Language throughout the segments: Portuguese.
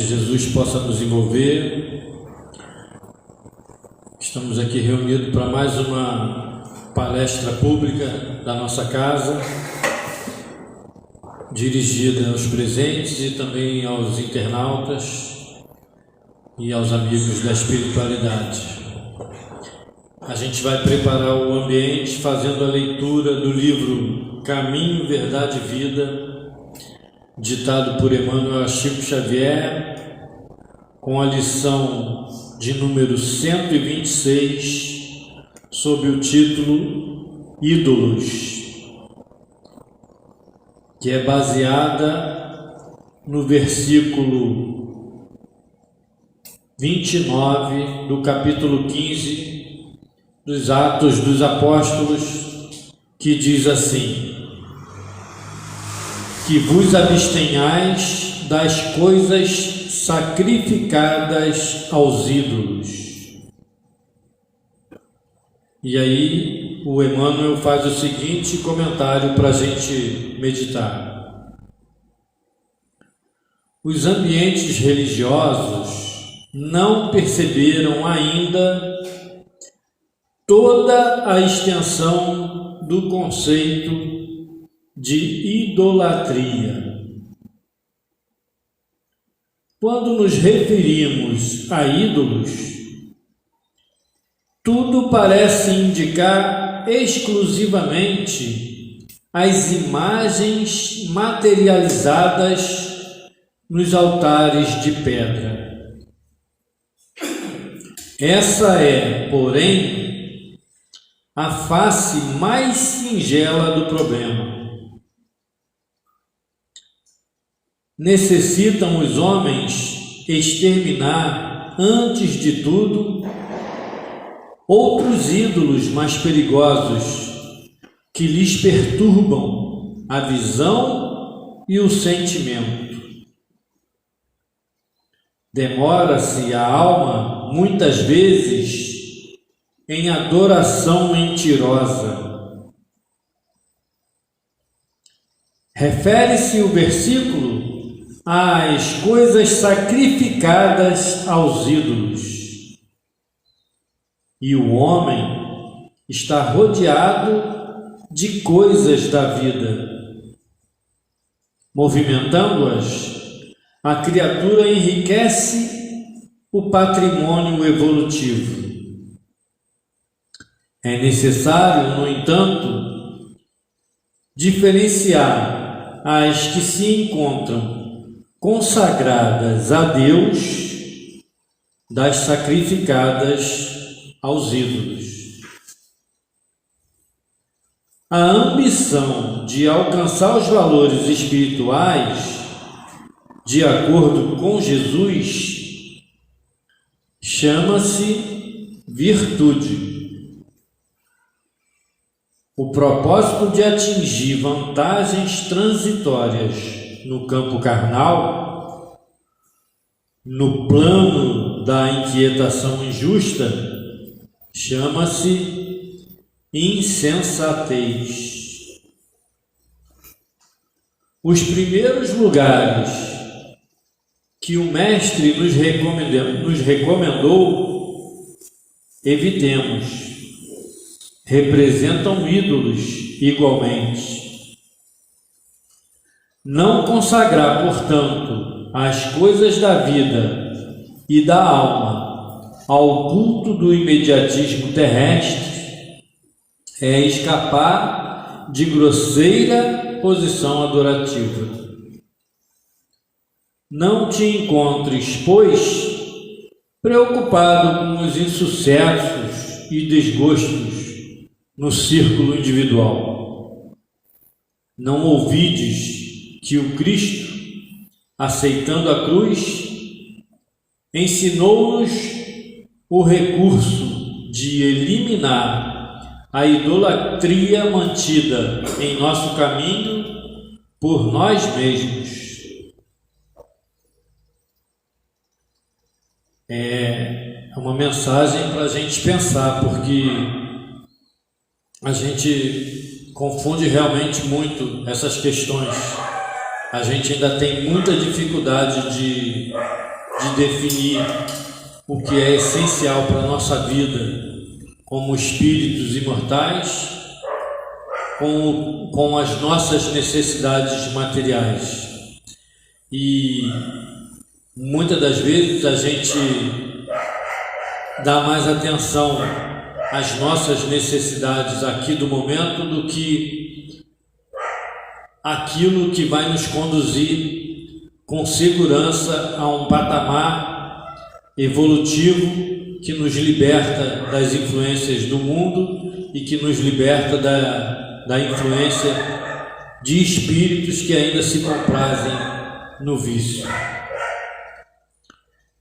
Jesus possa nos envolver. Estamos aqui reunidos para mais uma palestra pública da nossa casa, dirigida aos presentes e também aos internautas e aos amigos da espiritualidade. A gente vai preparar o ambiente fazendo a leitura do livro Caminho, Verdade e Vida, ditado por Emmanuel Chico Xavier, com a lição de número 126, sob o título Ídolos, que é baseada no versículo 29 do capítulo 15 dos Atos dos Apóstolos, que diz assim: que vos abstenhais das coisas sacrificadas aos ídolos. E aí o Emmanuel faz o seguinte comentário para a gente meditar. Os ambientes religiosos não perceberam ainda toda a extensão do conceito de idolatria. Quando nos referimos a ídolos, tudo parece indicar exclusivamente as imagens materializadas nos altares de pedra. Essa é, porém, a face mais singela do problema. Necessitam os homens exterminar, antes de tudo, outros ídolos mais perigosos que lhes perturbam a visão e o sentimento. Demora-se a alma, muitas vezes, em adoração mentirosa. Refere-se o versículo às coisas sacrificadas aos ídolos. E o homem está rodeado de coisas da vida. Movimentando-as, a criatura enriquece o patrimônio evolutivo. É necessário, no entanto, diferenciar as que se encontram consagradas a Deus das sacrificadas aos ídolos. A ambição de alcançar os valores espirituais, de acordo com Jesus, chama-se virtude. O propósito de atingir vantagens transitórias no campo carnal, no plano da inquietação injusta, chama-se insensatez. Os primeiros lugares que o Mestre nos recomendou, evitemos, representam ídolos igualmente. Não consagrar, portanto, as coisas da vida e da alma ao culto do imediatismo terrestre é escapar de grosseira posição adorativa. Não te encontres, pois, preocupado com os insucessos e desgostos no círculo individual. Não ouvides que o Cristo, aceitando a cruz, ensinou-nos o recurso de eliminar a idolatria mantida em nosso caminho por nós mesmos. É uma mensagem para a gente pensar, porque a gente confunde realmente muito essas questões. A gente ainda tem muita dificuldade de de definir o que é essencial para a nossa vida como espíritos imortais, com as nossas necessidades materiais. E muitas das vezes a gente dá mais atenção às nossas necessidades aqui do momento do que aquilo que vai nos conduzir com segurança a um patamar evolutivo que nos liberta das influências do mundo e que nos liberta da influência de espíritos que ainda se comprazem no vício.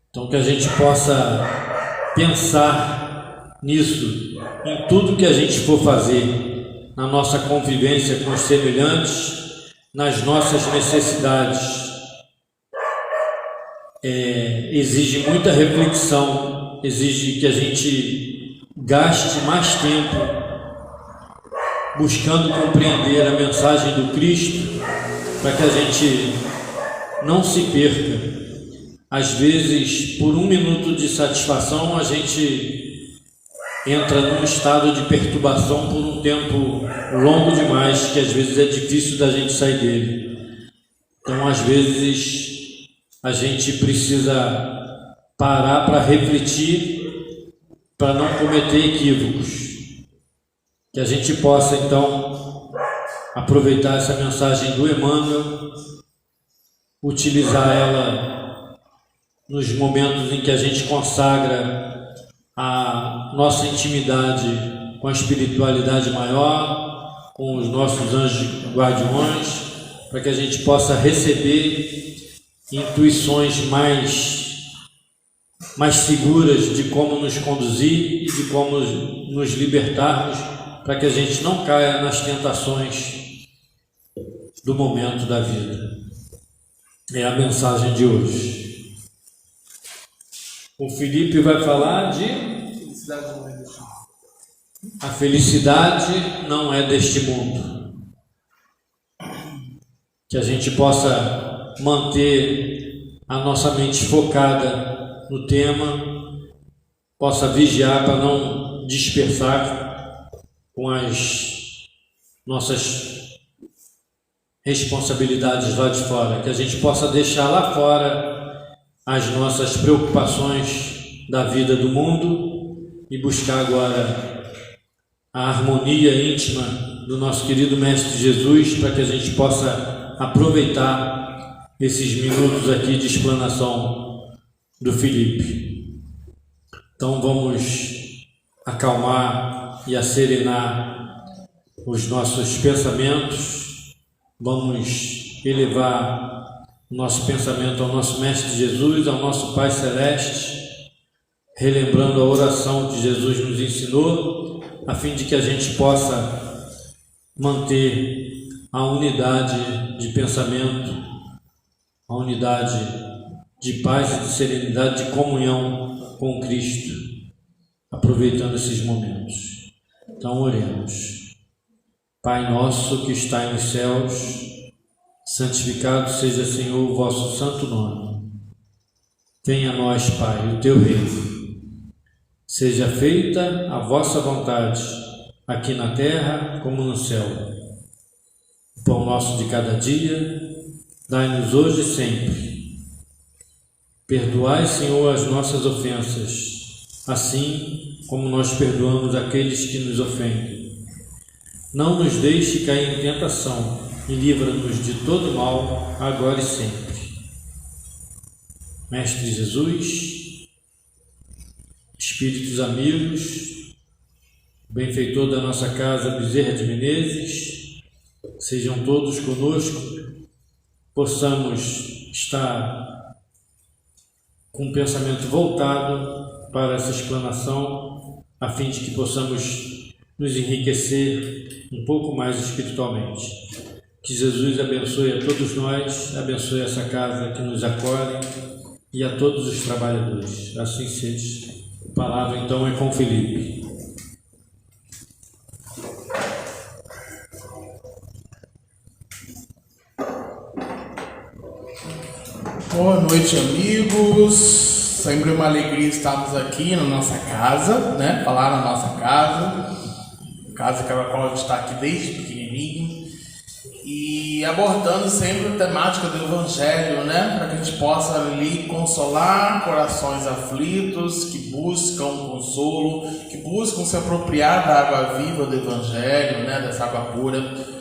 Então, que a gente possa pensar nisso, em tudo que a gente for fazer, na nossa convivência com os semelhantes, nas nossas necessidades. Exige muita reflexão, exige que a gente gaste mais tempo buscando compreender a mensagem do Cristo, para que a gente não se perca. Às vezes, por um minuto de satisfação, a gente entra num estado de perturbação por um tempo longo demais, que às vezes é difícil da gente sair dele. Então, às vezes, a gente precisa parar para refletir, para não cometer equívocos. Que a gente possa, então, aproveitar essa mensagem do Emmanuel, utilizar ela nos momentos em que a gente consagra a nossa intimidade com a espiritualidade maior, com os nossos anjos guardiões, para que a gente possa receber intuições mais seguras de como nos conduzir e de como nos libertarmos, para que a gente não caia nas tentações do momento da vida. É a mensagem de hoje. O Felipe vai falar de a felicidade não é deste mundo. Que a gente possa manter a nossa mente focada no tema, possa vigiar para não dispersar com as nossas responsabilidades lá de fora, que a gente possa deixar lá fora as nossas preocupações da vida do mundo e buscar agora a harmonia íntima do nosso querido Mestre Jesus, para que a gente possa aproveitar esses minutos aqui de explanação do Felipe. Então vamos acalmar e acerenar os nossos pensamentos, vamos elevar o nosso pensamento ao nosso Mestre Jesus, ao nosso Pai Celeste, relembrando a oração que Jesus nos ensinou, a fim de que a gente possa manter a unidade de pensamento, a unidade de paz e de serenidade, de comunhão com Cristo, aproveitando esses momentos. Então oremos. Pai nosso que está nos céus, santificado seja, Senhor, o vosso santo nome. Venha a nós, Pai, o teu reino. Seja feita a vossa vontade, aqui na terra como no céu. O pão nosso de cada dia, dai-nos hoje e sempre. Perdoai, Senhor, as nossas ofensas, assim como nós perdoamos aqueles que nos ofendem. Não nos deixe cair em tentação e livra-nos de todo mal, agora e sempre. Mestre Jesus, espíritos amigos, benfeitor da nossa casa Bezerra de Menezes, sejam todos conosco, possamos estar com o pensamento voltado para essa explanação, a fim de que possamos nos enriquecer um pouco mais espiritualmente. Que Jesus abençoe a todos nós, abençoe essa casa que nos acolhe e a todos os trabalhadores. Assim seja. A palavra então é com Felipe. Boa noite, amigos. Sempre uma alegria estarmos aqui na nossa casa, né? Falar na nossa casa que a qual a gente está aqui desde pequenininho, e abordando sempre a temática do Evangelho, né? Para que a gente possa ali consolar corações aflitos que buscam consolo, que buscam se apropriar da água viva do Evangelho, né? Dessa água pura.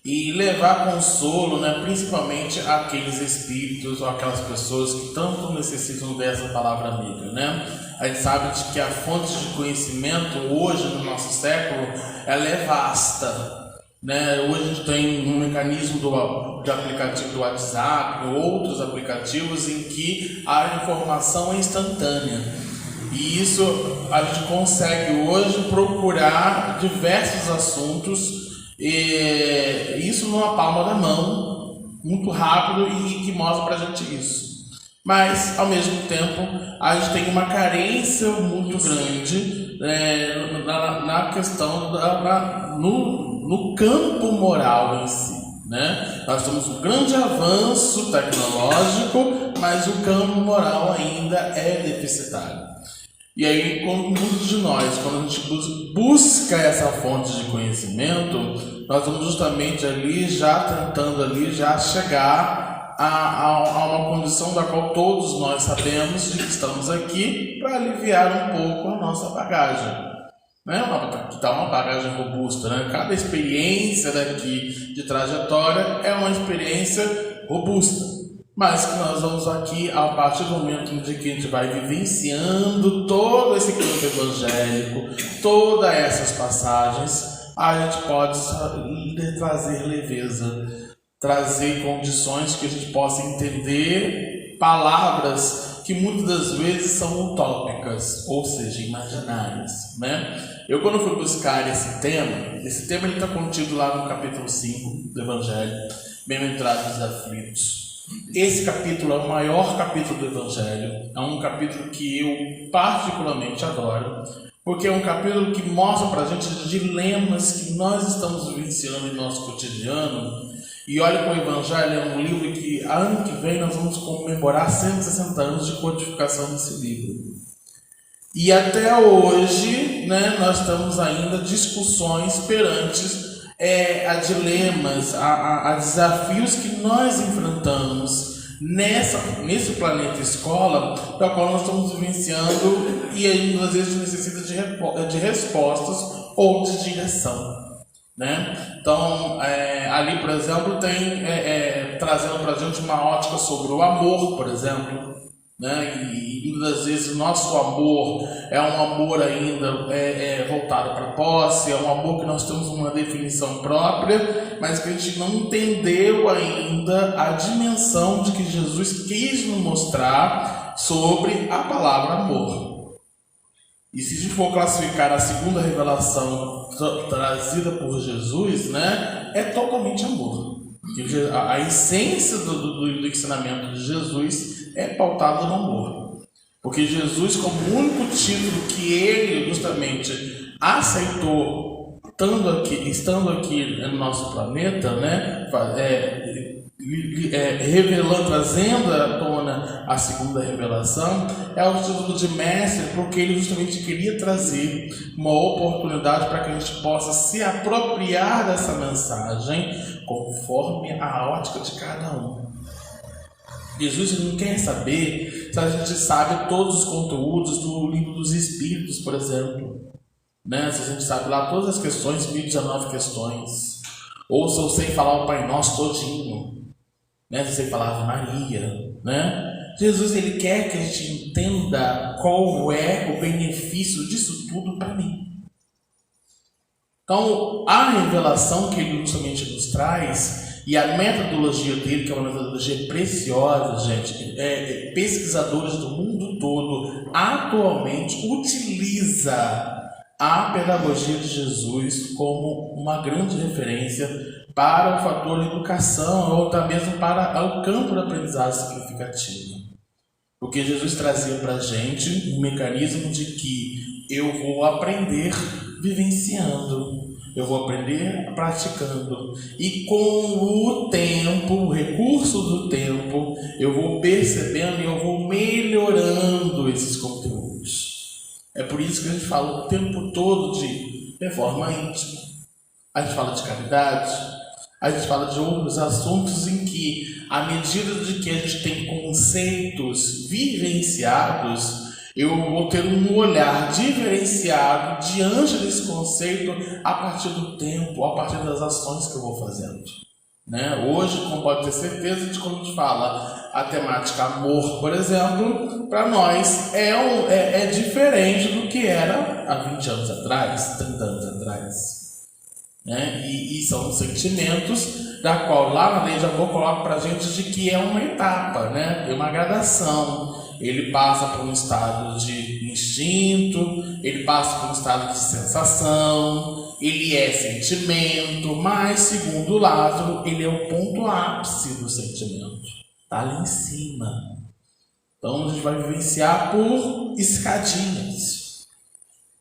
E levar consolo, né, principalmente àqueles espíritos ou aquelas pessoas que tanto necessitam dessa palavra amiga, né? A gente sabe que a fonte de conhecimento hoje no nosso século, ela é vasta, né? Hoje a gente tem um mecanismo de aplicativo do WhatsApp, outros aplicativos em que a informação é instantânea. E isso a gente consegue hoje procurar diversos assuntos, e isso numa palma da mão, muito rápido, e que mostra pra gente isso. Mas ao mesmo tempo a gente tem uma carência muito grande na questão no campo moral em si, né? Nós temos um grande avanço tecnológico, mas o campo moral ainda é deficitário. E aí, como muitos de nós, quando a gente busca essa fonte de conhecimento, nós vamos justamente ali já tentando ali já chegar a uma condição da qual todos nós sabemos de que estamos aqui para aliviar um pouco a nossa bagagem, né? Que dá uma bagagem robusta, né? Cada experiência daqui de trajetória é uma experiência robusta. Mas que nós vamos aqui, a partir do momento em que a gente vai vivenciando todo esse campo evangélico, todas essas passagens, a gente pode trazer leveza, trazer condições que a gente possa entender palavras que muitas das vezes são utópicas, ou seja, imaginárias, né? Eu, quando fui buscar esse tema ele está contido lá no capítulo 5 do Evangelho, Bem-aventurados os aflitos. Esse capítulo é o maior capítulo do Evangelho, é um capítulo que eu particularmente adoro, porque é um capítulo que mostra para a gente os dilemas que nós estamos vivenciando em nosso cotidiano. E olha que o Evangelho é um livro que ano que vem nós vamos comemorar 160 anos de codificação desse livro. E até hoje, né, nós estamos ainda discussões perante a dilemas, a desafios que nós enfrentamos nesse planeta escola, da qual nós estamos vivenciando, e aí às vezes necessita de respostas ou de direção, né? Então, ali, por exemplo, tem trazendo para a gente uma ótica sobre o amor, por exemplo, né? E muitas vezes o nosso amor é um amor ainda voltado para a posse, é um amor que nós temos uma definição própria, mas que a gente não entendeu ainda a dimensão de que Jesus quis nos mostrar sobre a palavra amor. E se a gente for classificar a segunda revelação trazida por Jesus, né, é totalmente amor. A essência do ensinamento de Jesus é pautada no amor. Porque Jesus, como único título que ele justamente aceitou, estando aqui no nosso planeta, né, revelando, trazendo à tona a segunda revelação, é o título de mestre, porque ele justamente queria trazer uma oportunidade para que a gente possa se apropriar dessa mensagem conforme a ótica de cada um. Jesus não quer saber se a gente sabe todos os conteúdos do livro dos Espíritos, por exemplo, né? Se a gente sabe lá todas as questões, 1019 questões, ou se eu sei falar o Pai Nosso todinho, né? Se eu sei falar Ave Maria, né? Jesus, ele quer que a gente entenda qual é o benefício disso tudo para mim. Então, a revelação que ele justamente nos traz, e a metodologia dele, que é uma metodologia preciosa, gente, pesquisadores do mundo todo atualmente utiliza a pedagogia de Jesus como uma grande referência para o fator educação, ou até mesmo para o campo da aprendizagem significativa. Porque Jesus trazia para a gente um mecanismo de que eu vou aprender vivenciando. Eu vou aprender praticando. E com o tempo, o recurso do tempo, eu vou percebendo e eu vou melhorando esses conteúdos. É por isso que a gente fala o tempo todo de reforma íntima. A gente fala de caridade. A gente fala de outros assuntos em que, à medida de que a gente tem conceitos vivenciados, eu vou ter um olhar diferenciado diante desse conceito a partir do tempo, a partir das ações que eu vou fazendo. Né? Hoje, como pode ter certeza de quando a gente fala a temática amor, por exemplo, para nós é diferente do que era há 20 anos atrás, 30 anos atrás. Né? E são sentimentos da qual lá na lei de amor coloca para a gente de que é uma etapa, né? É uma gradação. Ele passa por um estado de instinto, ele passa por um estado de sensação, ele é sentimento, mas segundo Lázaro, ele é o ponto ápice do sentimento, está ali em cima. Então a gente vai vivenciar por escadinhas.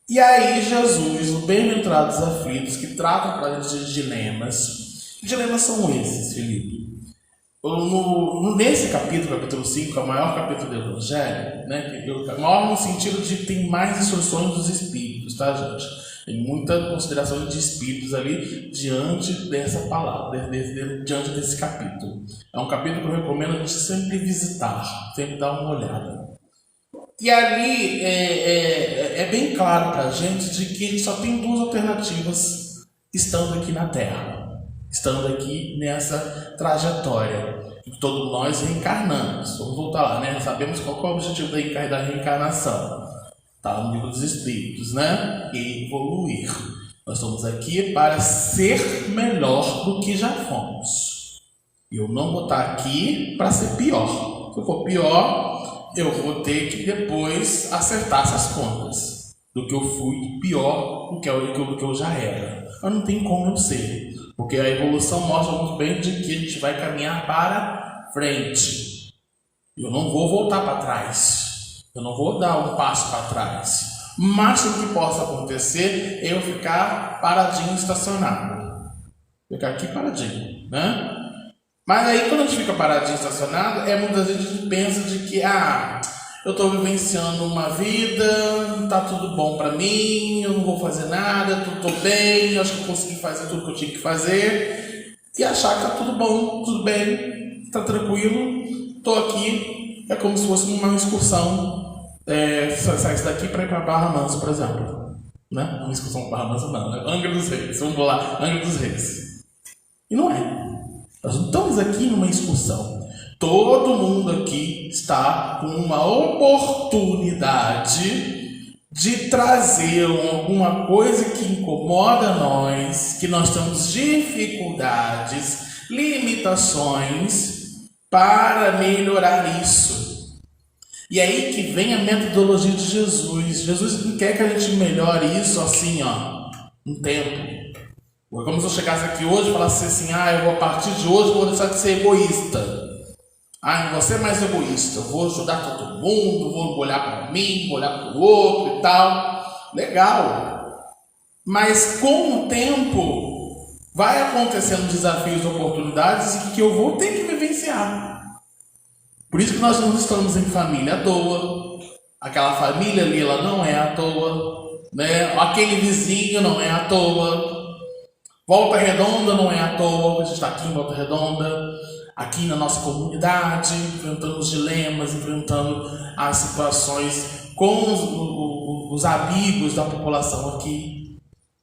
E aí Jesus, o bem-aventurados aflitos, que trata para a gente de dilemas. Que dilemas são esses, Felipe? Nesse capítulo 5, que é o maior capítulo do Evangelho, né, maior no sentido de que tem mais instruções dos Espíritos, tá, gente? Tem muita consideração de Espíritos ali diante dessa palavra, diante desse capítulo. É um capítulo que eu recomendo a gente sempre visitar, sempre dar uma olhada. E ali é bem claro para a gente de que a gente só tem duas alternativas estando aqui na Terra. Estando aqui nessa trajetória, todos nós reencarnamos. Vamos voltar lá, né? Sabemos qual é o objetivo da reencarnação. Está no livro dos Espíritos, né? Evoluir. Nós estamos aqui para ser melhor do que já fomos. Eu não vou estar aqui para ser pior. Se eu for pior, eu vou ter que depois acertar essas contas. Do que eu fui pior do que eu já era. Mas não tem como eu ser. Porque a evolução mostra muito bem de que a gente vai caminhar para frente. Eu não vou voltar para trás. Eu não vou dar um passo para trás. O máximo que possa acontecer é eu ficar paradinho, estacionado. Ficar aqui paradinho, né? Mas aí quando a gente fica paradinho, estacionado, muitas vezes a gente pensa de que eu estou vivenciando uma vida, está tudo bom para mim, eu não vou fazer nada, estou bem, acho que eu consegui fazer tudo que eu tinha que fazer. E achar que está tudo bom, tudo bem, está tranquilo, estou aqui, é como se fosse uma excursão, saísse daqui para ir para Barra Mansa, por exemplo. Né? Uma excursão para Barra Mansa não, né? Angra dos Reis, vamos lá, Angra dos Reis. E não é. Nós não estamos aqui numa excursão. Todo mundo aqui está com uma oportunidade de trazer alguma coisa que incomoda nós, que nós temos dificuldades, limitações para melhorar isso. E aí que vem a metodologia de Jesus. Jesus não quer que a gente melhore isso assim, um tempo. É como se eu chegasse aqui hoje e falasse assim, eu vou a partir de hoje vou deixar de ser egoísta. Não vou ser mais egoísta, eu vou ajudar todo mundo, vou olhar para mim, vou olhar para o outro e tal. Legal. Mas com o tempo vai acontecendo desafios e oportunidades que eu vou ter que vivenciar. Por isso que nós não estamos em família à toa. Aquela família ali, ela não é à toa. Né? Aquele vizinho não é à toa. Volta Redonda não é à toa. A gente está aqui em Volta Redonda. Aqui na nossa comunidade, enfrentando os dilemas, enfrentando as situações com os amigos da população aqui.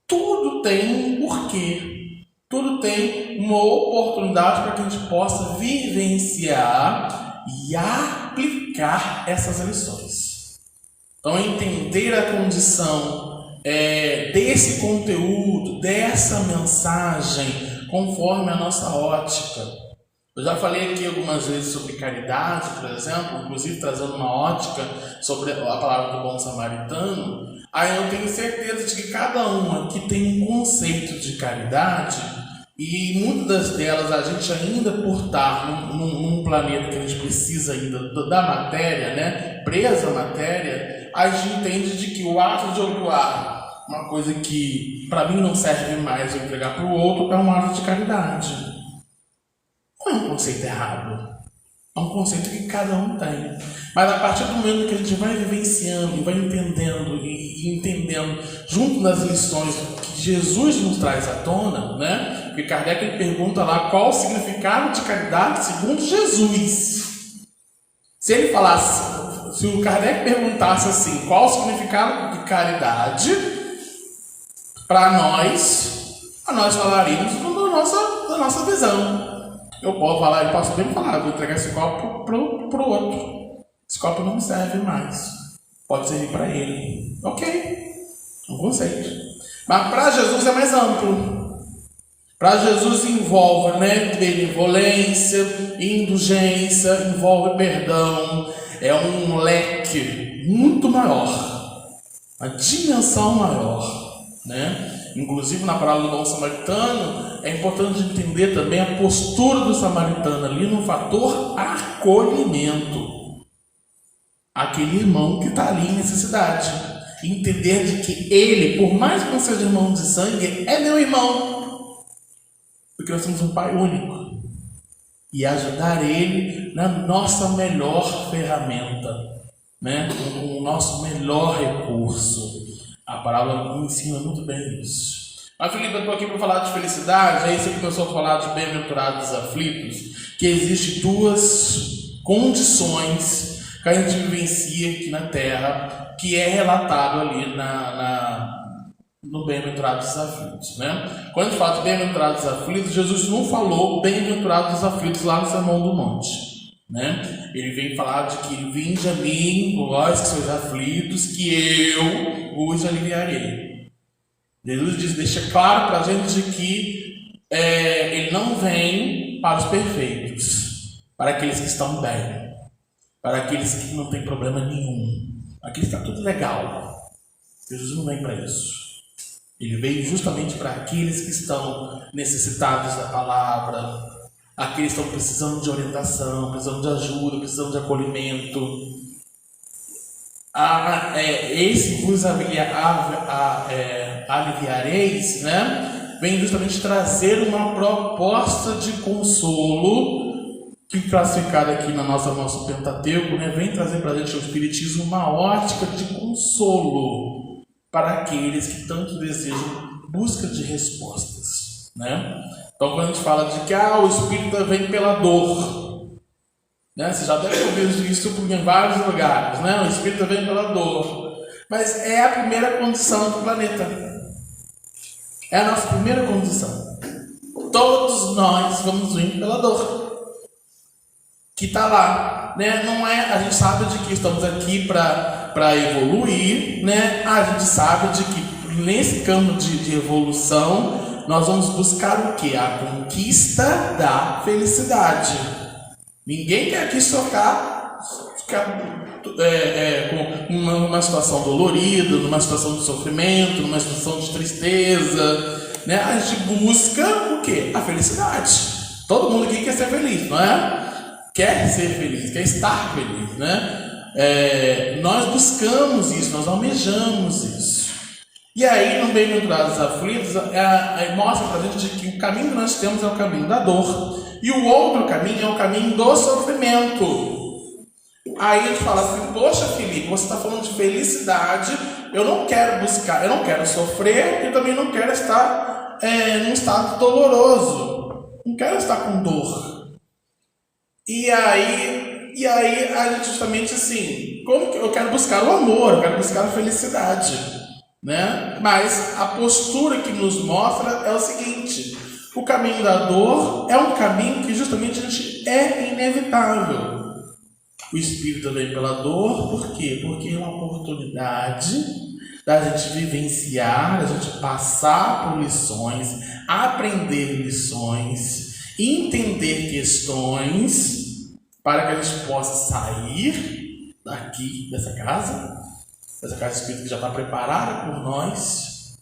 Tudo tem um porquê. Tudo tem uma oportunidade para que a gente possa vivenciar e aplicar essas lições. Então, entender a condição desse conteúdo, dessa mensagem, conforme a nossa ótica. Eu já falei aqui algumas vezes sobre caridade, por exemplo, inclusive trazendo uma ótica sobre a palavra do bom samaritano. Aí eu tenho certeza de que cada um aqui tem um conceito de caridade e muitas delas a gente ainda por estar num planeta que a gente precisa ainda da matéria, né, presa à matéria, a gente entende de que o ato de eu doar uma coisa que para mim não serve mais eu entregar para o outro, é um ato de caridade. Não é um conceito errado. É um conceito que cada um tem. Mas a partir do momento que a gente vai vivenciando e vai entendendo e entendendo junto nas lições que Jesus nos traz à tona, né? Porque Kardec ele pergunta lá qual o significado de caridade segundo Jesus. Se ele falasse, se o Kardec perguntasse assim, qual o significado de caridade para nós falaríamos da nossa visão. Eu posso bem falar, eu vou entregar esse copo pro outro. Esse copo não me serve mais. Pode servir para ele. Ok, um conceito. Mas para Jesus é mais amplo. Para Jesus envolve, né, benevolência, indulgência, envolve perdão. É um leque muito maior, uma dimensão maior, né? Inclusive na parábola do bom samaritano, é importante entender também a postura do samaritano ali no fator acolhimento. Aquele irmão que está ali em necessidade. Entender de que ele, por mais que não seja irmão de sangue, é meu irmão. Porque nós temos um Pai único. E ajudar ele na nossa melhor ferramenta, né? O nosso melhor recurso. A parábola ensina muito bem isso. Mas Felipe, eu estou aqui para falar de felicidade. Aí você começou a falar de bem-aventurados aflitos, que existem duas condições que a gente vivencia aqui na Terra, que é relatado ali no bem-aventurados aflitos, né? Quando a gente fala de bem-aventurados aflitos, Jesus não falou bem-aventurados aflitos lá no Sermão do Monte, né? Ele vem falar de que vinde a mim, vós que sois aflitos, que eu vos aliviarei. Jesus deixa claro para a gente de que ele não vem para os perfeitos, para aqueles que estão bem, para aqueles que não tem problema nenhum, aqui está tudo legal. Jesus não vem para isso. Ele veio justamente para aqueles que estão necessitados da palavra, aqueles que estão precisando de orientação, precisando de ajuda, precisando de acolhimento. Esse vos aliviareis, né? Vem justamente trazer uma proposta de consolo, que classificada aqui no nosso Pentateuco, né? Vem trazer para a gente o Espiritismo uma ótica de consolo para aqueles que tanto desejam busca de respostas, né? Então, quando a gente fala de que o Espírito vem pela dor, né? Você já deve ouvir isso em vários lugares, né? O Espírito vem pela dor. Mas é a primeira condição do planeta. É a nossa primeira condição. Todos nós vamos vir pela dor. Que está lá, né? Não é, a gente sabe de que estamos aqui para evoluir, né? A gente sabe de que nesse campo de evolução nós vamos buscar o que? A conquista da felicidade. Ninguém quer aqui ficar com uma situação dolorida, numa situação de sofrimento, numa situação de tristeza, né? A gente busca o que? A felicidade. Todo mundo aqui quer ser feliz, não é? Quer ser feliz, quer estar feliz, né? Nós buscamos isso, nós almejamos isso. E aí, no Bem-aventurados aflitos, mostra para a gente que o caminho que nós temos é o caminho da dor, e o outro caminho é o caminho do sofrimento. Aí a gente fala assim: poxa, Felipe, você está falando de felicidade, eu não quero buscar, eu não quero sofrer, eu também não quero estar num estado doloroso, não quero estar com dor. E aí a gente justamente assim, como que eu quero buscar o amor, eu quero buscar a felicidade, né? Mas a postura que nos mostra é o seguinte: o caminho da dor é um caminho que justamente a gente é inevitável. O Espírito vem pela dor, por quê? Porque é uma oportunidade da gente vivenciar, da gente passar por lições, aprender lições, entender questões, para que a gente possa sair daqui, dessa casa espírita que já está preparada por nós,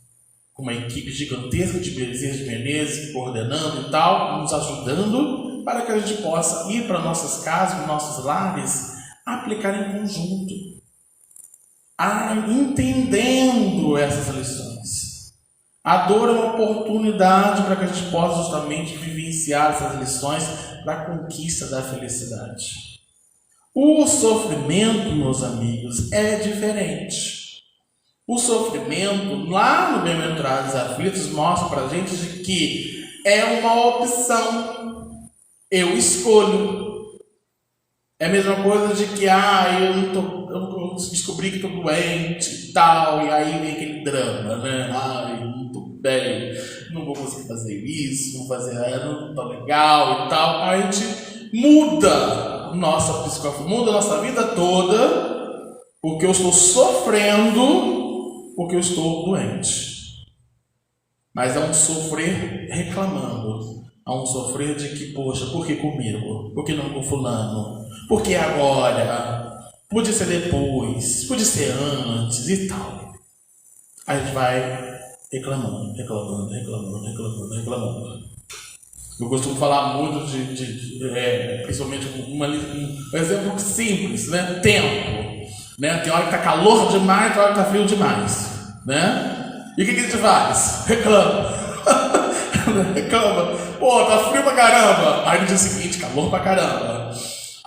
com uma equipe gigantesca de Bezerra de Menezes coordenando e tal, nos ajudando, para que a gente possa ir para nossas casas, nossos lares, aplicar em conjunto, entendendo essas lições. A dor é uma oportunidade para que a gente possa justamente vivenciar essas lições para a conquista da felicidade. O sofrimento, meus amigos, é diferente. O sofrimento, lá no Bem-aventurados aflitos, mostra para a gente de que é uma opção. Eu escolho. É a mesma coisa de que eu descobri que estou doente e tal, e aí vem aquele drama, né? Ai, não estou bem, não vou conseguir fazer isso, não estou legal e tal. Aí a gente muda nossa psicologia, muda a nossa vida toda, porque eu estou sofrendo, porque eu estou doente. Mas é um sofrer reclamando. Há um sofrer de que, poxa, por que comigo? Por que não com fulano? Por que agora? Podia ser depois, podia ser antes e tal. Aí a gente vai reclamando. Eu costumo falar muito principalmente um exemplo simples, né? Tempo. Né? Tem hora que tá calor demais, tem hora que tá frio demais. Né? E o que a gente faz? Reclama. Pô, tá frio pra caramba. Aí no dia seguinte, calor pra caramba.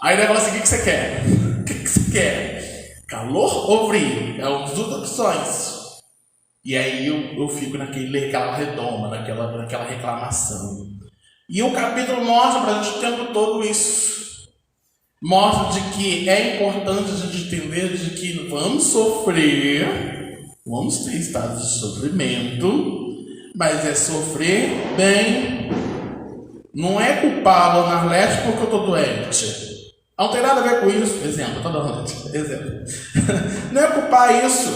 Aí ele fala assim, o que você quer? O que você quer? Calor ou frio? É uma das duas opções. E aí eu fico naquela redoma, naquela reclamação. E o capítulo mostra pra gente o tempo todo isso. Mostra de que é importante a gente entender de que vamos sofrer, vamos ter estados de sofrimento, mas é sofrer bem. Não é culpar a Dona Arlete porque eu estou doente. Não tem nada a ver com isso. Exemplo, tá dando exemplo. Não é culpar isso.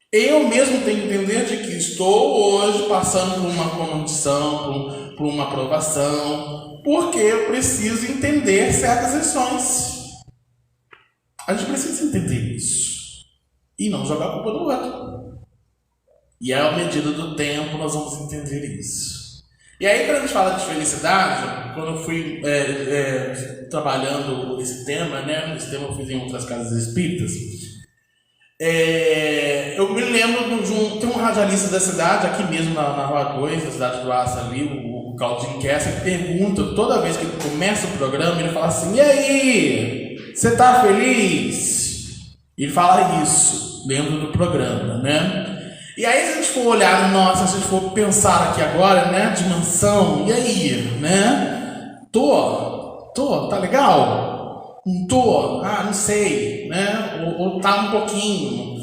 Eu mesmo tenho que entender de que estou hoje passando por uma condição, por uma aprovação, porque eu preciso entender certas lições. A gente precisa entender isso. E não jogar a culpa no outro. E à medida do tempo nós vamos entender isso. E aí quando a gente fala de felicidade, quando eu fui trabalhando esse tema, né? Esse tema eu fiz em outras casas espíritas. Eu me lembro tem um radialista da cidade, aqui mesmo na Rua 2, na cidade do Aço ali, o Claudinho Kessler, que pergunta, toda vez que ele começa o programa, ele fala assim, e aí, você tá feliz? Ele fala isso dentro do programa, né? E aí se a gente for olhar, se a gente for pensar aqui agora, né, dimensão, e aí, né? Tá legal? Não tô? Não sei, né? Ou tá um pouquinho.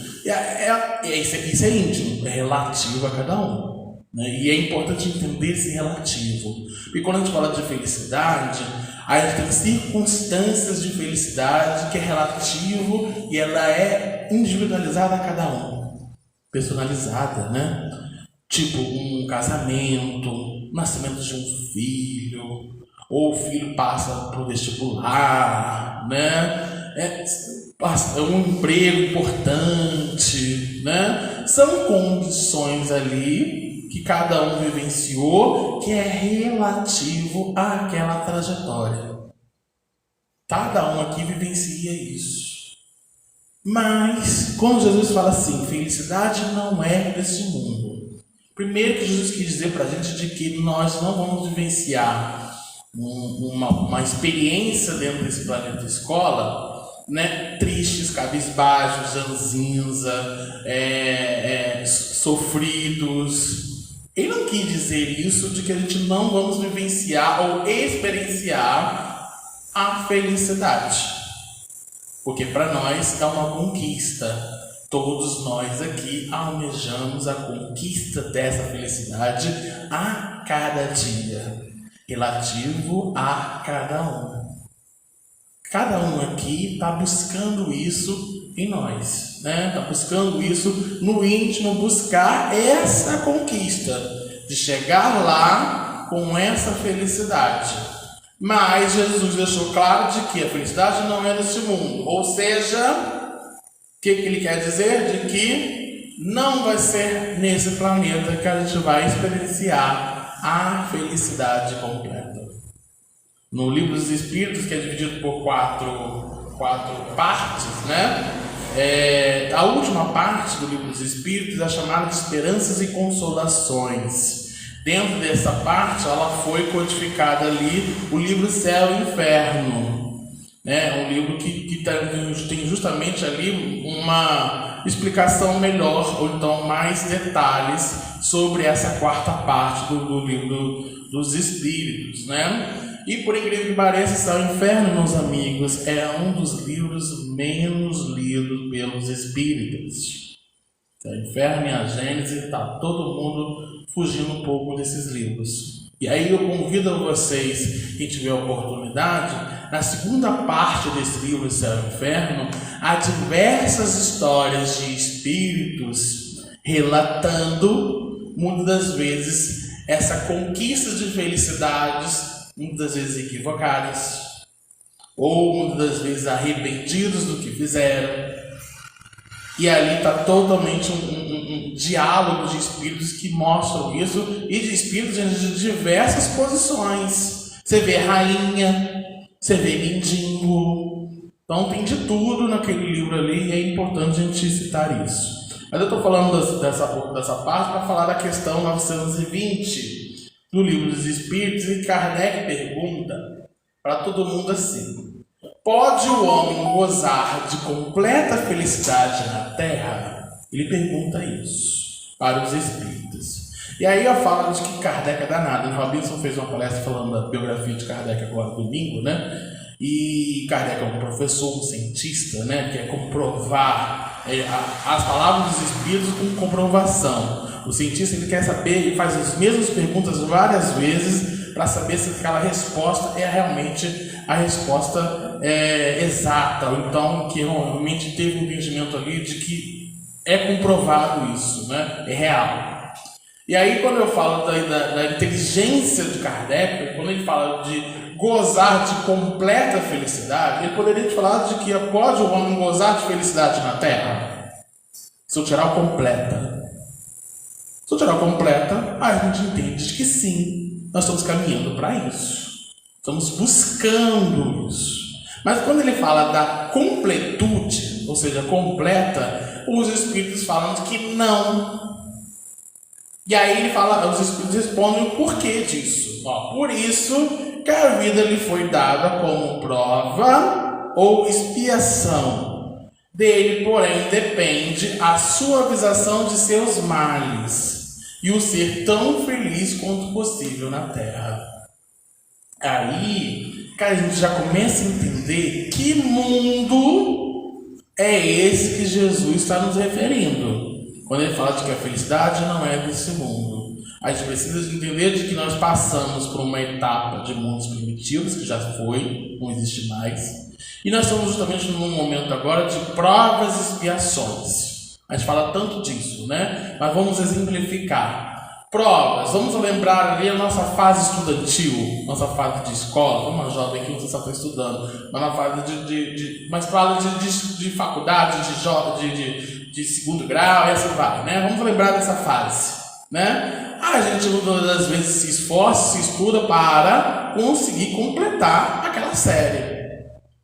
Isso é íntimo, é relativo a cada um. Né? E é importante entender esse relativo. Porque quando a gente fala de felicidade, a gente tem circunstâncias de felicidade que é relativo e ela é individualizada a cada um. Personalizada, né? Tipo um casamento, nascimento de um filho, ou o filho passa para o vestibular, né? É um emprego importante, né? São condições ali que cada um vivenciou que é relativo àquela trajetória. Cada um aqui vivencia isso. Mas, quando Jesus fala assim, felicidade não é desse mundo. Primeiro que Jesus quis dizer para a gente de que nós não vamos vivenciar uma experiência dentro desse planeta escola, né? Tristes, cabisbaixos, ranzinza, sofridos. Ele não quis dizer isso de que a gente não vamos vivenciar ou experienciar a felicidade. Porque para nós é uma conquista. Todos nós aqui almejamos a conquista dessa felicidade a cada dia, relativo a cada um. Cada um aqui está buscando isso em nós, né? Está buscando isso no íntimo, buscar essa conquista, de chegar lá com essa felicidade. Mas Jesus deixou claro de que a felicidade não é deste mundo. Ou seja, o que ele quer dizer? De que não vai ser nesse planeta que a gente vai experienciar a felicidade completa. No Livro dos Espíritos, que é dividido por quatro partes, né? A última parte do Livro dos Espíritos é chamada de Esperanças e Consolações. Dentro dessa parte, ela foi codificada ali o livro Céu e Inferno, né? Um livro que tem justamente ali uma explicação melhor, ou então mais detalhes sobre essa quarta parte do Livro dos Espíritos, né? E por incrível que pareça, Céu e Inferno, meus amigos, é um dos livros menos lidos pelos espíritas. Céu e Inferno e a Gênese, está todo mundo fugindo um pouco desses livros. E aí eu convido vocês, quem tiver a oportunidade, na segunda parte desse livro, Céu e Inferno, há diversas histórias de espíritos relatando, muitas das vezes, essa conquista de felicidades, muitas vezes equivocadas, ou muitas das vezes arrependidos do que fizeram. E ali está totalmente um diálogo de espíritos que mostram isso, e de espíritos de diversas posições. Você vê rainha, você vê mendigo, então tem de tudo naquele livro ali, e é importante a gente citar isso. Mas eu estou falando dessa parte para falar da questão 920 do Livro dos Espíritos, e Kardec pergunta para todo mundo assim: pode o homem gozar de completa felicidade na Terra? Ele pergunta isso para os espíritos. E aí eu falo de que Kardec é danado. O Robinson fez uma palestra falando da biografia de Kardec agora domingo, né? E Kardec é um professor, um cientista, né? Que é comprovar as palavras dos espíritos com comprovação. O cientista, ele quer saber e faz as mesmas perguntas várias vezes para saber se aquela resposta é realmente a resposta exata, ou então que realmente teve um entendimento ali de que é comprovado isso, né? É real. E aí, quando eu falo da inteligência de Kardec, quando ele fala de gozar de completa felicidade, ele poderia falar de que pode o homem gozar de felicidade na Terra? Se eu tirar o completa. Se eu tirar o completa, aí a gente entende que sim, nós estamos caminhando para isso. Estamos buscando isso. Mas quando ele fala da completude, ou seja, completa, os espíritos falam de que não. E aí ele fala, os espíritos respondem o porquê disso. Por isso que a vida lhe foi dada como prova ou expiação. Dele, porém, depende a suavização de seus males e o ser tão feliz quanto possível na Terra. Aí, cara, a gente já começa a entender que mundo é esse que Jesus está nos referindo. Quando ele fala de que a felicidade não é desse mundo. A gente precisa entender de que nós passamos por uma etapa de mundos primitivos, que já foi, não existe mais. E nós estamos justamente num momento agora de provas e expiações. A gente fala tanto disso, né? Mas vamos exemplificar. Provas, vamos lembrar ali a nossa fase estudantil, nossa fase de escola. Uma jovem que não sei se está estudando, mas na fase mas fala de faculdade, de segundo grau, e assim vai, né? Vamos lembrar dessa fase, né? A gente muitas das vezes se esforça, se estuda para conseguir completar aquela série,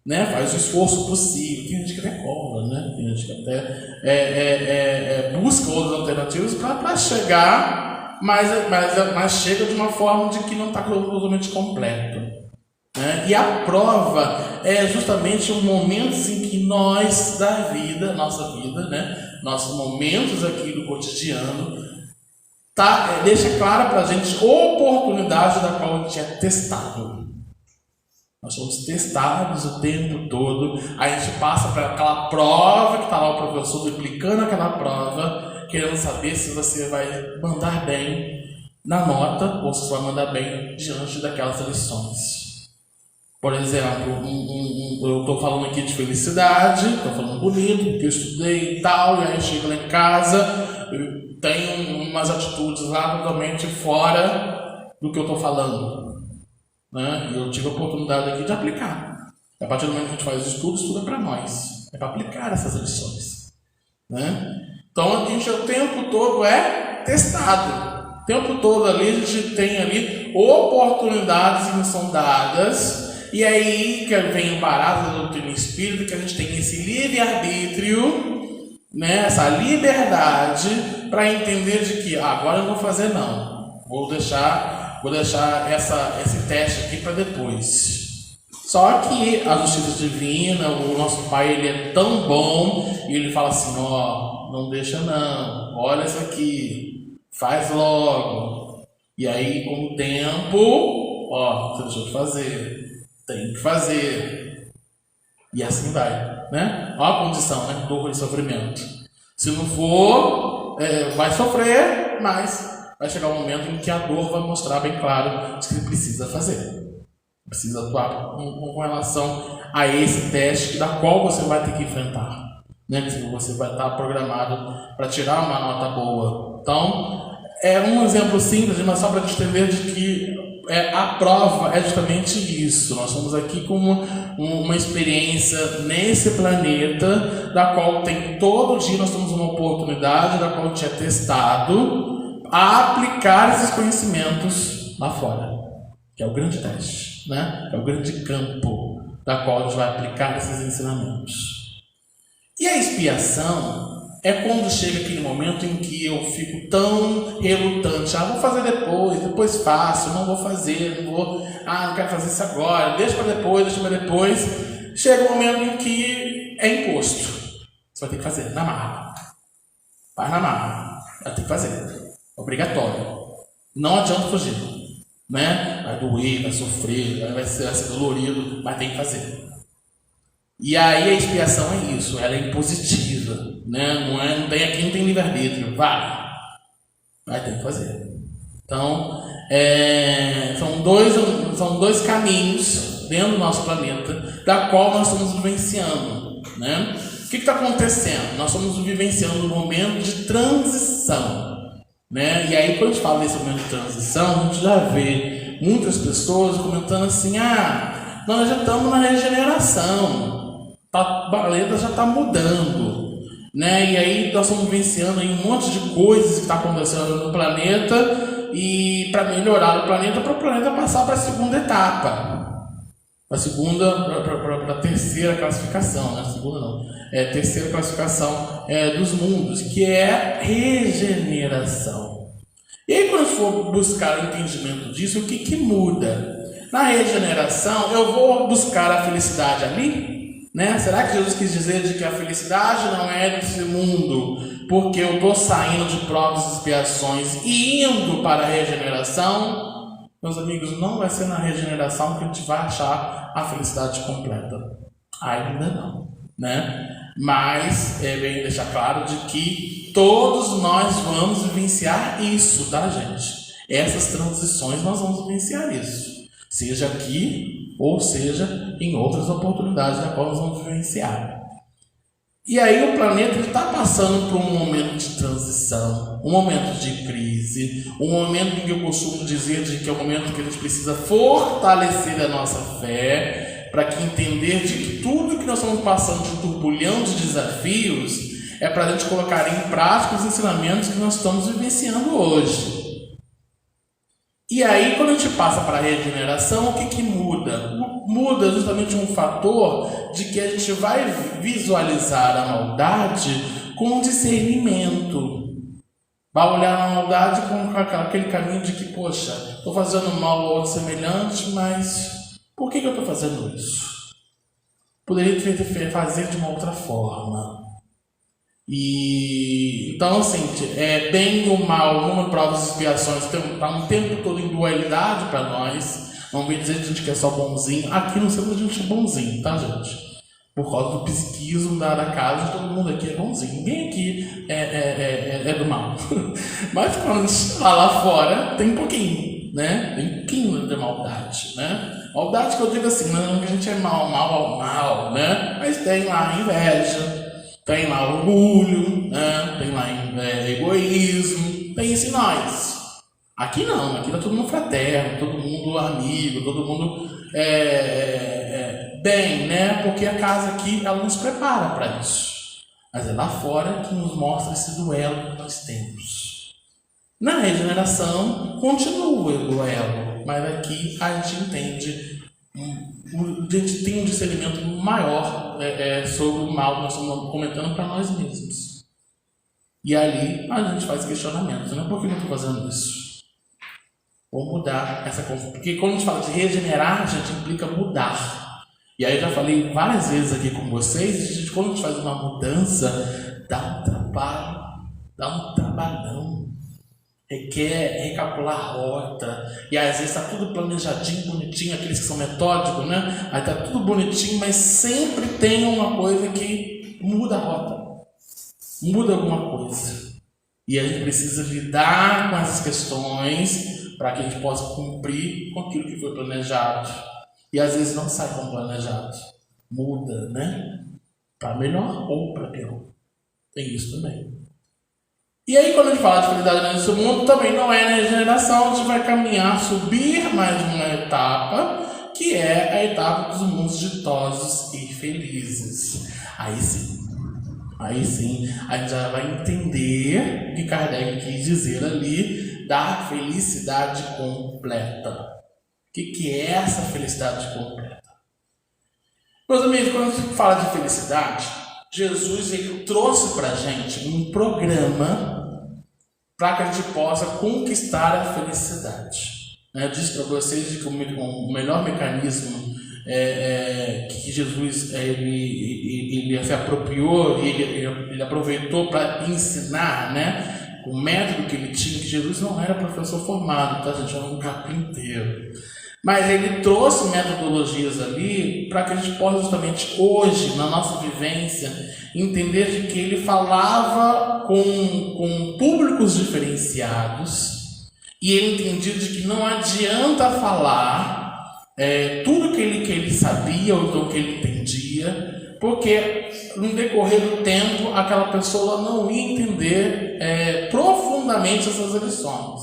né? Faz o esforço possível. Tem gente que até cola, né? Tem gente que até busca outras alternativas para chegar, mas chega de uma forma de que não está totalmente completo, né? E a prova é justamente um momento em que nós da vida, nossa vida, né? Nossos momentos aqui do cotidiano, deixa claro para a gente a oportunidade da qual a gente é testado. Nós somos testados o tempo todo. A gente passa para aquela prova que está lá o professor duplicando aquela prova, querendo saber se você vai mandar bem na nota ou se você vai mandar bem diante daquelas lições. Por exemplo, eu estou falando aqui de felicidade, estou falando bonito, porque eu estudei e tal, e aí eu chego lá em casa, eu tenho umas atitudes lá totalmente fora do que eu estou falando, né? E eu tive a oportunidade aqui de aplicar. A partir do momento que a gente faz o estudo é para nós, é para aplicar essas lições, né? Então a gente o tempo todo é testado, o tempo todo ali a gente tem ali oportunidades que nos são dadas. E aí que vem o barato da doutrina espírita, que a gente tem esse livre-arbítrio, né? Essa liberdade para entender de que agora eu não vou fazer não. Vou deixar esse teste aqui para depois. Só que a justiça divina, o nosso Pai, ele é tão bom, e ele fala assim, ó, não deixa não, olha isso aqui, faz logo. E aí, com o tempo, ó, você deixou de fazer, tem que fazer. E assim vai, né? Olha a condição, né? Dor e sofrimento. Se não for, vai sofrer, mas vai chegar um momento em que a dor vai mostrar bem claro o que você precisa fazer. Precisa atuar com relação a esse teste da qual você vai ter que enfrentar, né? Que você vai estar programado para tirar uma nota boa. Então, é um exemplo simples, mas só para te entender de que a prova é justamente isso. Nós estamos aqui com uma experiência nesse planeta, da qual tem todo dia nós temos uma oportunidade, da qual te é testado a aplicar esses conhecimentos lá fora, que é o grande teste, né? É o grande campo da qual a gente vai aplicar esses ensinamentos. E a expiação é quando chega aquele momento em que eu fico tão relutante. Vou fazer depois faço, não vou fazer, não quero fazer isso agora, deixa para depois. Chega um momento em que é imposto. Você vai ter que fazer, na marra. Vai na marra, vai ter que fazer. Obrigatório. Não adianta fugir. Né? Vai doer, vai sofrer, vai ser dolorido, mas tem que fazer. E aí a expiação é isso, ela é impositiva, né? Não tem livre-arbítrio, vai ter que fazer. Então, são dois caminhos dentro do nosso planeta, da qual nós estamos vivenciando, né? O que está acontecendo? Nós estamos vivenciando um momento de transição. Né? E aí, quando a gente fala desse momento de transição, a gente já vê muitas pessoas comentando assim: nós já estamos na regeneração, a planeta já está mudando, né? E aí nós estamos vivenciando aí um monte de coisas que está acontecendo no planeta, e para melhorar o planeta, para o planeta passar para a segunda etapa, para a terceira classificação, né? Segunda não. Terceira classificação dos mundos, que é regeneração. E aí, quando a gente for buscar o entendimento disso, o que muda? Na regeneração, eu vou buscar a felicidade ali? Né? Será que Jesus quis dizer de que a felicidade não é desse mundo, porque eu estou saindo de provas e expiações e indo para a regeneração? Meus amigos, não vai ser na regeneração que a gente vai achar a felicidade completa. Ainda não, né? Mas é bem deixar claro de que todos nós vamos vivenciar isso, tá, gente? Essas transições nós vamos vivenciar isso, seja aqui ou seja em outras oportunidades da qual nós vamos vivenciar. E aí o planeta está passando por um momento de transição, um momento de crise, um momento em que eu costumo dizer de que é o momento que a gente precisa fortalecer a nossa fé, para que entender de que tudo que nós estamos passando de um turbulhão de desafios é para a gente colocar em prática os ensinamentos que nós estamos vivenciando hoje. E aí, quando a gente passa para a regeneração, o que muda? Muda justamente um fator de que a gente vai visualizar a maldade com discernimento. Vai olhar a maldade com aquele caminho de que, poxa, estou fazendo mal ao outro semelhante, mas por que eu estou fazendo isso? Poderia fazer de uma outra forma. E então, assim, bem ou mal, numa prova de expiações, está um tempo todo em dualidade para nós. Não vem dizer que a gente quer só bonzinho. Aqui no centro a gente é bonzinho, tá, gente? Por causa do psiquismo da casa, todo mundo aqui é bonzinho. Ninguém aqui é do mal. Mas quando a gente está lá fora, tem um pouquinho, né? Tem um pouquinho de maldade, né? Maldade que eu digo assim, não que a gente é mal, né? Mas tem lá a inveja, tem lá orgulho, né? Tem lá egoísmo, tem isso em nós. Aqui não, aqui tá todo mundo fraterno, todo mundo amigo, todo mundo bem, né? Porque a casa aqui, ela nos prepara para isso. Mas é lá fora que nos mostra esse duelo que nós temos. Na regeneração, continua o duelo, mas aqui a gente entende a gente tem um discernimento maior sobre o mal que nós estamos cometendo para nós mesmos. E ali a gente faz questionamentos, né? Por que eu estou fazendo isso? Vou mudar essa confusão. Porque quando a gente fala de regenerar, a gente implica mudar. E aí eu já falei várias vezes aqui com vocês, quando a gente faz uma mudança, dá um trabalho, dá um trabalhão. Requer recalcular a rota. E às vezes está tudo planejadinho, bonitinho, aqueles que são metódicos, né? Aí está tudo bonitinho, mas sempre tem uma coisa que muda a rota. Muda alguma coisa. E a gente precisa lidar com essas questões para que a gente possa cumprir com aquilo que foi planejado. E às vezes não sai como planejado. Muda, né? Para melhor ou para pior. Tem isso também. E aí, quando a gente fala de felicidade nesse mundo, também não é na regeneração, a gente vai caminhar, subir mais uma etapa, que é a etapa dos mundos ditosos e felizes. Aí sim, a gente já vai entender o que Kardec quis dizer ali da felicidade completa. O que é essa felicidade completa? Meus amigos, quando a gente fala de felicidade, Jesus ele trouxe para a gente um programa para que a gente possa conquistar a felicidade. Eu disse para vocês que o melhor mecanismo que Jesus ele se apropriou, ele aproveitou para ensinar, né? O método que ele tinha, que Jesus não era professor formado, tá, gente? Era um carpinteiro. Mas ele trouxe metodologias ali para que a gente possa justamente hoje, na nossa vivência, entender de que ele falava com públicos diferenciados e ele entendia de que não adianta falar tudo que ele sabia ou então que ele entendia, porque no decorrer do tempo aquela pessoa não ia entender profundamente essas lições.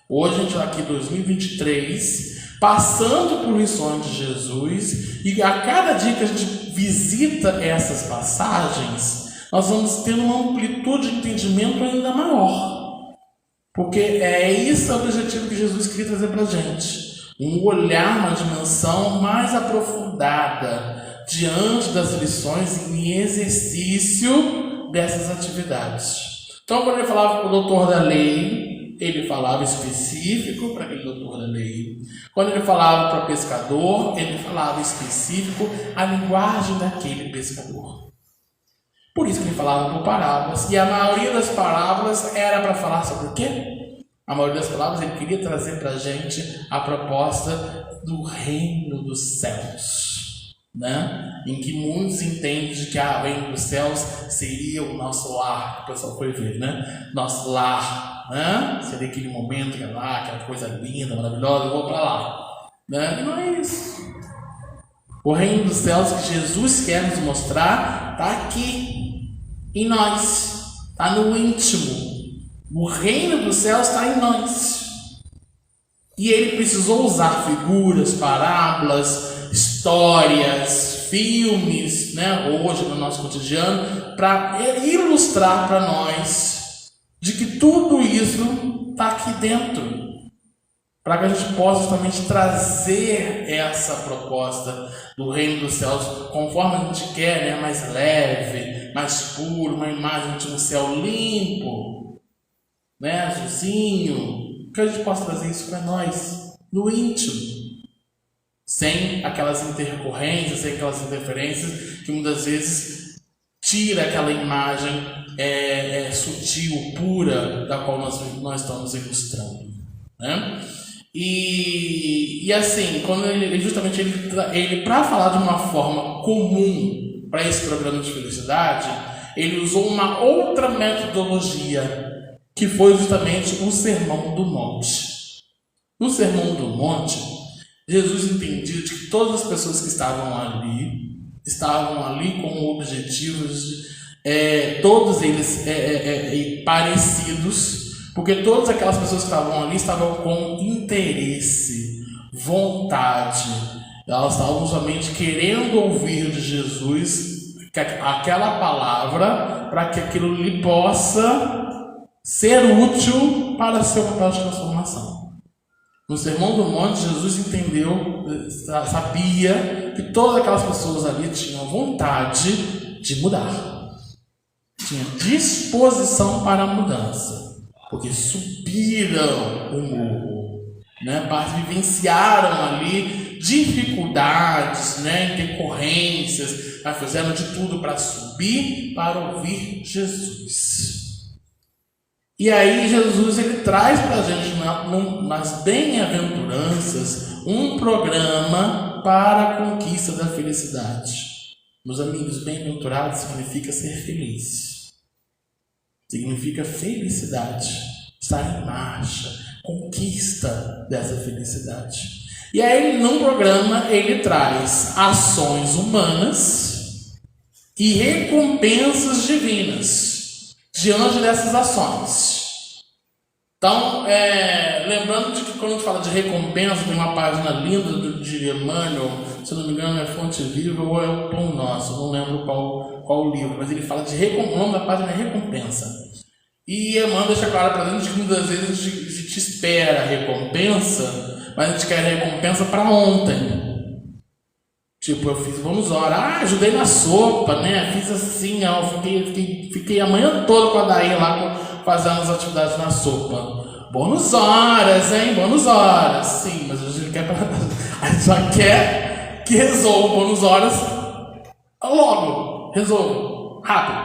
Hoje a gente está aqui em 2023, passando por lições de Jesus, e a cada dia que a gente visita essas passagens, nós vamos tendo uma amplitude de entendimento ainda maior. Porque isso é o objetivo que Jesus queria trazer para a gente. Um olhar, uma dimensão mais aprofundada diante das lições em exercício dessas atividades. Então, quando ele falava com o doutor da lei, ele falava específico para aquele doutor da lei. Quando ele falava para pescador, ele falava específico a linguagem daquele pescador. Por isso que ele falava por parábolas. E a maioria das parábolas era para falar sobre o quê? A maioria das palavras ele queria trazer para a gente a proposta do reino dos céus, né? Em que muitos entendem que o reino dos céus seria o nosso lar, que o pessoal foi ver, né? Nosso lar, né? Seria aquele momento que é lá, aquela coisa linda, maravilhosa, eu vou para lá, né? E não é isso. O reino dos céus que Jesus quer nos mostrar está aqui, em nós, está no íntimo. O reino dos céus está em nós. E ele precisou usar figuras, parábolas, histórias, filmes, né, hoje no nosso cotidiano, para ilustrar para nós de que tudo isso está aqui dentro. Para que a gente possa justamente trazer essa proposta do reino dos céus conforme a gente quer, né, mais leve, mais puro, uma imagem de um céu limpo, né, azulzinho, que a gente possa trazer isso para nós, no íntimo, sem aquelas intercorrências, sem aquelas interferências que muitas vezes tira aquela imagem sutil, pura, da qual nós estamos ilustrando, né? E assim, quando ele para falar de uma forma comum para esse programa de felicidade, ele usou uma outra metodologia, que foi justamente o Sermão do Monte. No Sermão do Monte, Jesus entendia que todas as pessoas que estavam ali com o objetivo de todos eles parecidos, porque todas aquelas pessoas que estavam ali estavam com interesse, vontade, elas estavam somente querendo ouvir de Jesus aquela palavra para que aquilo lhe possa ser útil para seu papel de transformação. No Sermão do Monte, Jesus entendeu, sabia que todas aquelas pessoas ali tinham vontade de mudar. Tinha disposição para a mudança. Porque subiram o morro, né? Vivenciaram ali dificuldades, né? Intercorrências, mas fizeram de tudo para subir, para ouvir Jesus. E aí Jesus ele traz para a gente nas bem-aventuranças um programa para a conquista da felicidade. Meus amigos, bem-aventurados significa ser feliz. Significa felicidade, estar em marcha, conquista dessa felicidade. E aí num programa ele traz ações humanas e recompensas divinas diante dessas ações. Então, lembrando de que quando a gente fala de recompensa, tem uma página linda de Emmanuel, se não me engano é Fonte Viva ou é o Pão Nosso, não lembro qual o livro, mas ele fala de recompensa, o nome da página é Recompensa. E Emmanuel deixa claro para a gente que muitas vezes a gente espera a recompensa, mas a gente quer a recompensa para ontem. Tipo, eu fiz bônus hora, ajudei na sopa, né? Fiz assim, ó, fiquei a manhã toda com a Daí lá fazendo as atividades na sopa. Bônus horas, hein? Bônus horas. Sim, mas a gente já quer que resolva bônus horas logo. Resolva. Rápido.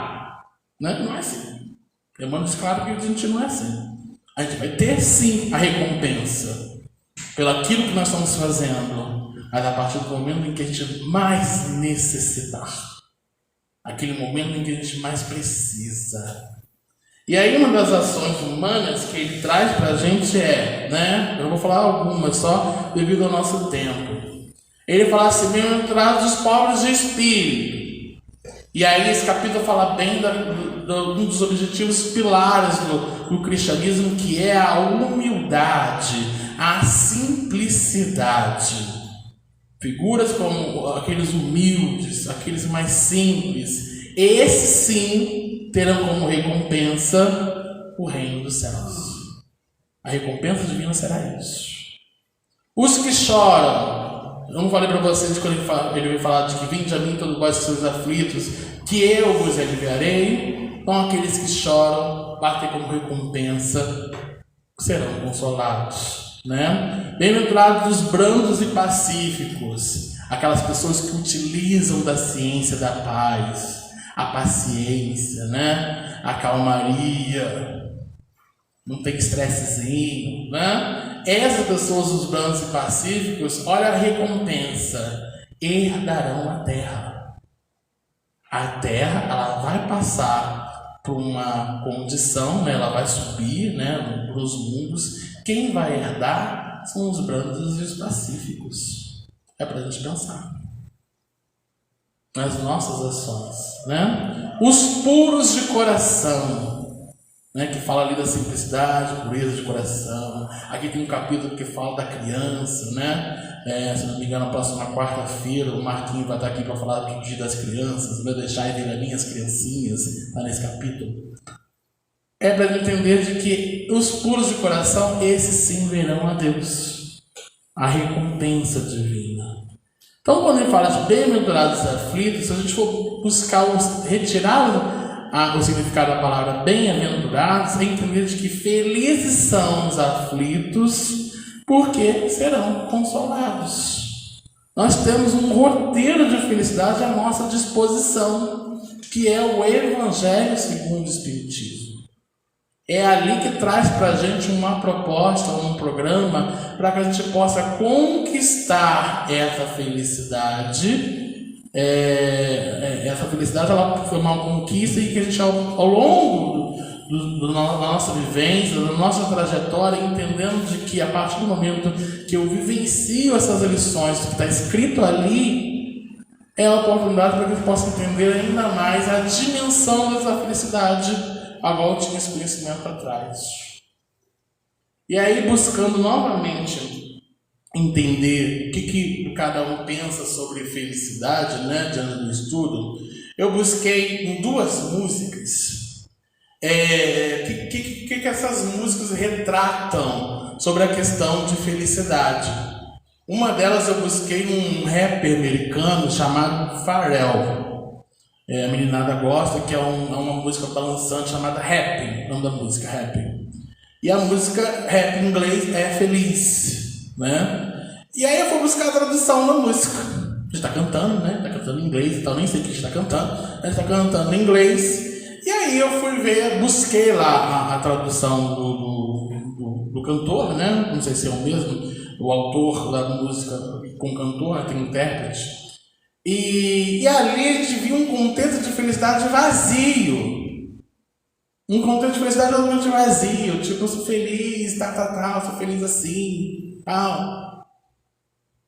Né? Não é assim. Emmanuel diz claro que a gente não é assim. A gente vai ter sim a recompensa pelo aquilo que nós estamos fazendo. Mas a partir do momento em que a gente mais necessitar. Aquele momento em que a gente mais precisa. E aí uma das ações humanas que ele traz para a gente né? Eu não vou falar algumas só devido ao nosso tempo. Ele fala assim, bem-aventurados os pobres de espírito. E aí esse capítulo fala bem um dos objetivos pilares do cristianismo, que é a humildade, a simplicidade. Figuras como aqueles humildes, aqueles mais simples, esses sim terão como recompensa o reino dos céus. A recompensa divina será isso. Os que choram, eu não falei para vocês quando ele veio falar de que vinde a mim todos vós que sois aflitos, que eu vos aliviarei. Então aqueles que choram, batem como recompensa, serão consolados. Né? Bem-aventurados os brandos e pacíficos, aquelas pessoas que utilizam da ciência da paz, a paciência, né? A calmaria, não tem estressezinho, né? Essas pessoas, os brandos e pacíficos, olha a recompensa, herdarão a terra. A terra, ela vai passar por uma condição, né? Ela vai subir, né? Para os mundos. Quem vai herdar são os brandos e os pacíficos. É para a gente pensar nas nossas ações, né? Os puros de coração, né? Que fala ali da simplicidade, pureza de coração. Aqui tem um capítulo que fala da criança, né? Se não me engano, na próxima quarta-feira o Marquinhos vai estar aqui para falar do dia das crianças, vai deixar vir as minhas criancinhas, está nesse capítulo. É para entender de que os puros de coração, esses sim verão a Deus, a recompensa divina. Então, quando ele fala de bem-aventurados aflitos, se a gente for buscar retirar o significado da palavra bem-aventurados, é entender de que felizes são os aflitos, porque serão consolados. Nós temos um roteiro de felicidade à nossa disposição, que é o Evangelho segundo o Espiritismo. É ali que traz para a gente uma proposta, um programa, para que a gente possa conquistar essa felicidade. Essa felicidade ela foi uma conquista e que a gente, ao longo da nossa vivência, da nossa trajetória, entendendo de que a partir do momento que eu vivencio essas lições, que está escrito ali, é a oportunidade para que eu possa entender ainda mais a dimensão dessa felicidade, agora eu tinha esse conhecimento atrás. E aí, buscando novamente entender o que cada um pensa sobre felicidade, né, diante do estudo, eu busquei em duas músicas que essas músicas retratam sobre a questão de felicidade. Uma delas eu busquei um rapper americano chamado Pharrell. A meninada gosta, que é uma música balançante chamada Happy, o nome da música, Happy. E a música Happy em inglês é feliz, né? E aí eu fui buscar a tradução da música. A gente está cantando, né? Está cantando em inglês, então nem sei o que a gente está cantando. A gente está cantando em inglês. E aí eu fui ver, busquei lá a tradução do cantor, né? Não sei se é o mesmo, o autor da música com cantor, tem um intérprete. E ali a gente viu um contexto de felicidade vazio. Um contexto de felicidade totalmente vazio. Tipo, eu sou feliz, tal, sou feliz assim, tal.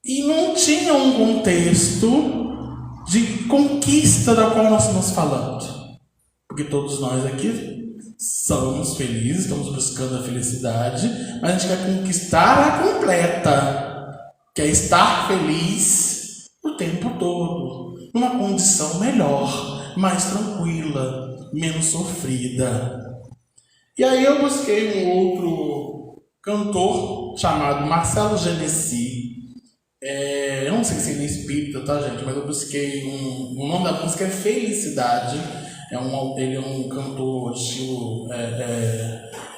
E não tinha um contexto de conquista da qual nós estamos falando. Porque todos nós aqui somos felizes, estamos buscando a felicidade, mas a gente quer conquistar a completa, quer estar feliz o tempo todo, numa condição melhor, mais tranquila, menos sofrida. E aí eu busquei um outro cantor chamado Marcelo Genesi. Eu não sei se ele é espírita, tá, gente? Mas eu busquei o nome da música é Felicidade. Ele é um cantor estilo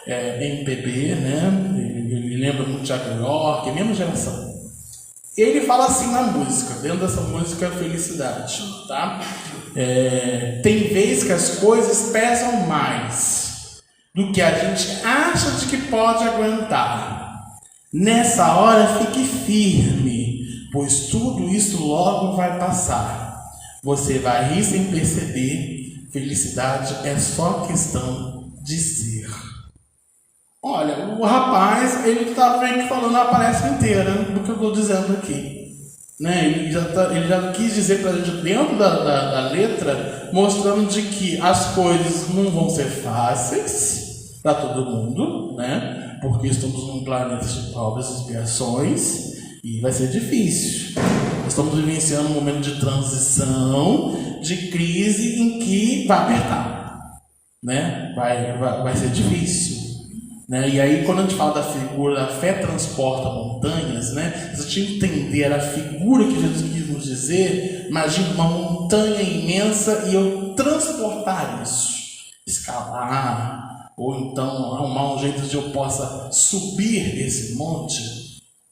MPB, né? Ele lembra muito Thiago York, é a mesma geração. Ele fala assim na música, dentro dessa música Felicidade, tá? Tem vezes que as coisas pesam mais do que a gente acha de que pode aguentar. Nessa hora fique firme, pois tudo isso logo vai passar. Você vai rir sem perceber. Felicidade é só questão de ser. Olha, o rapaz, ele está meio que falando a palestra inteira do que eu estou dizendo aqui. Né? Ele já quis dizer para a gente, dentro da letra, mostrando de que as coisas não vão ser fáceis para todo mundo, né? Porque estamos num planeta de provas e expiações e vai ser difícil. Estamos vivenciando um momento de transição, de crise em que vai apertar, né? Vai ser difícil, né? E aí, quando a gente fala da figura, a fé transporta montanhas, né? Se a gente entender a figura que Jesus quis nos dizer, imagina uma montanha imensa e eu transportar isso, escalar, ou então arrumar um jeito de eu possa subir esse monte,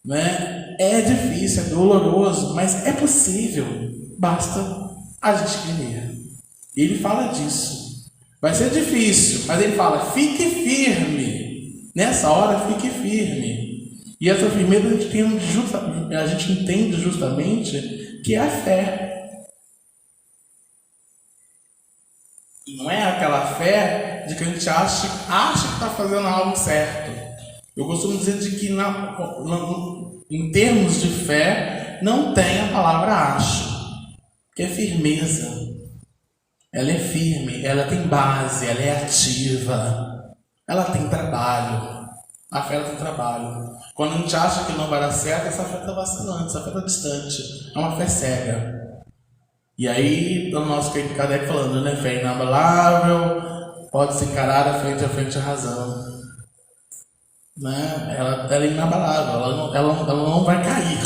né? É difícil, é doloroso, mas é possível, basta a gente querer. Ele fala disso. Vai ser difícil, mas ele fala, fique firme. Nessa hora, fique firme. E essa firmeza a gente entende justamente que é a fé. E não é aquela fé de que a gente acha que está fazendo algo certo. Eu costumo dizer de que em termos de fé, não tem a palavra acho, que é firmeza. Ela é firme, ela tem base, ela é ativa, ela tem trabalho. A fé tem trabalho. Quando a gente acha que não vai dar certo, essa fé está vacilante, essa fé está distante. É uma fé cega. E aí, o nosso Kardec falando, né? Fé inabalável, pode se encarar a frente a razão. Né? Ela é inabalável, ela não vai cair,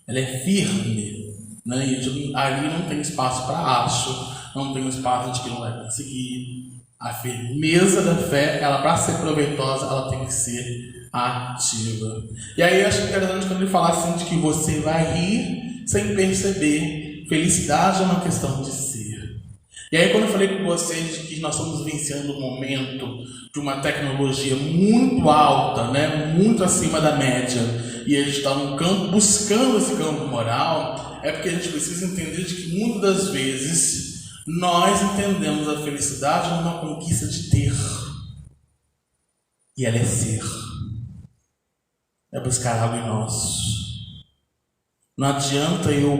ela é firme, né? E ali não tem espaço para acho, não tem espaço de que não vai conseguir. A firmeza da fé, ela para ser proveitosa, ela tem que ser ativa. E aí eu acho interessante quando ele fala assim de que você vai rir sem perceber. Felicidade é uma questão de ser. E aí quando eu falei com vocês de que nós estamos vivenciando um momento de uma tecnologia muito alta, né, muito acima da média, e a gente está num campo, buscando esse campo moral, é porque a gente precisa entender de que muitas das vezes nós entendemos a felicidade numa conquista de ter. E ela é ser. É buscar algo em nós. Não adianta eu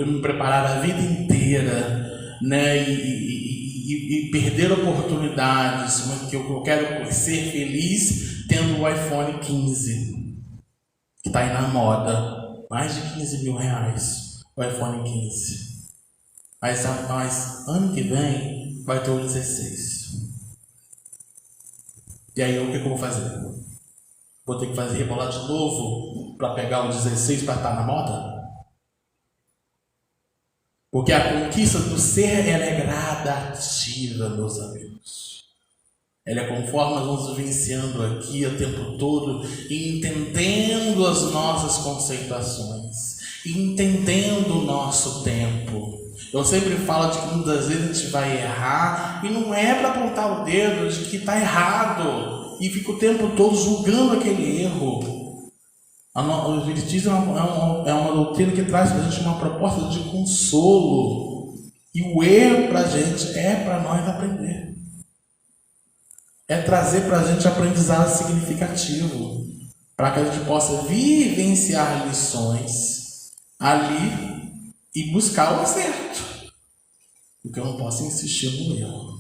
me preparar a vida inteira, né, e perder oportunidades, mas que eu quero ser feliz tendo o iPhone 15, que está aí na moda, mais de 15 mil reais, o iPhone 15. Mas ano que vem vai ter o 16. E aí o que eu vou fazer? Vou ter que fazer rebolar de novo para pegar o 16 para estar na moda? Porque a conquista do ser, ela é gradativa, meus amigos. Ela é conforme nós vamos vivenciando aqui o tempo todo, entendendo as nossas conceituações, entendendo o nosso tempo. Eu sempre falo de que muitas vezes a gente vai errar, e não é para apontar o dedo de que está errado, e fica o tempo todo julgando aquele erro. O Espiritismo é uma doutrina que traz para a gente uma proposta de consolo. E o erro para a gente é para nós aprender. É trazer para a gente aprendizado significativo. Para que a gente possa vivenciar lições ali e buscar o acerto. Porque eu não posso insistir no erro.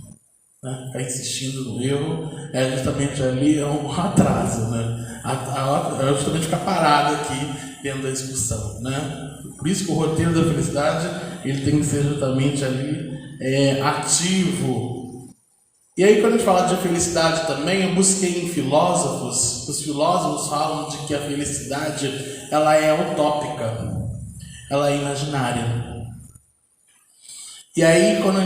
Né? Ficar insistindo no erro é justamente ali um atraso, né? É justamente ficar parado aqui dentro da discussão, né? Por isso que o roteiro da felicidade ele tem que ser justamente ali ativo. E aí quando a gente fala de felicidade também, eu busquei em filósofos. Os filósofos falam de que a felicidade ela é utópica, ela é imaginária. E aí, quando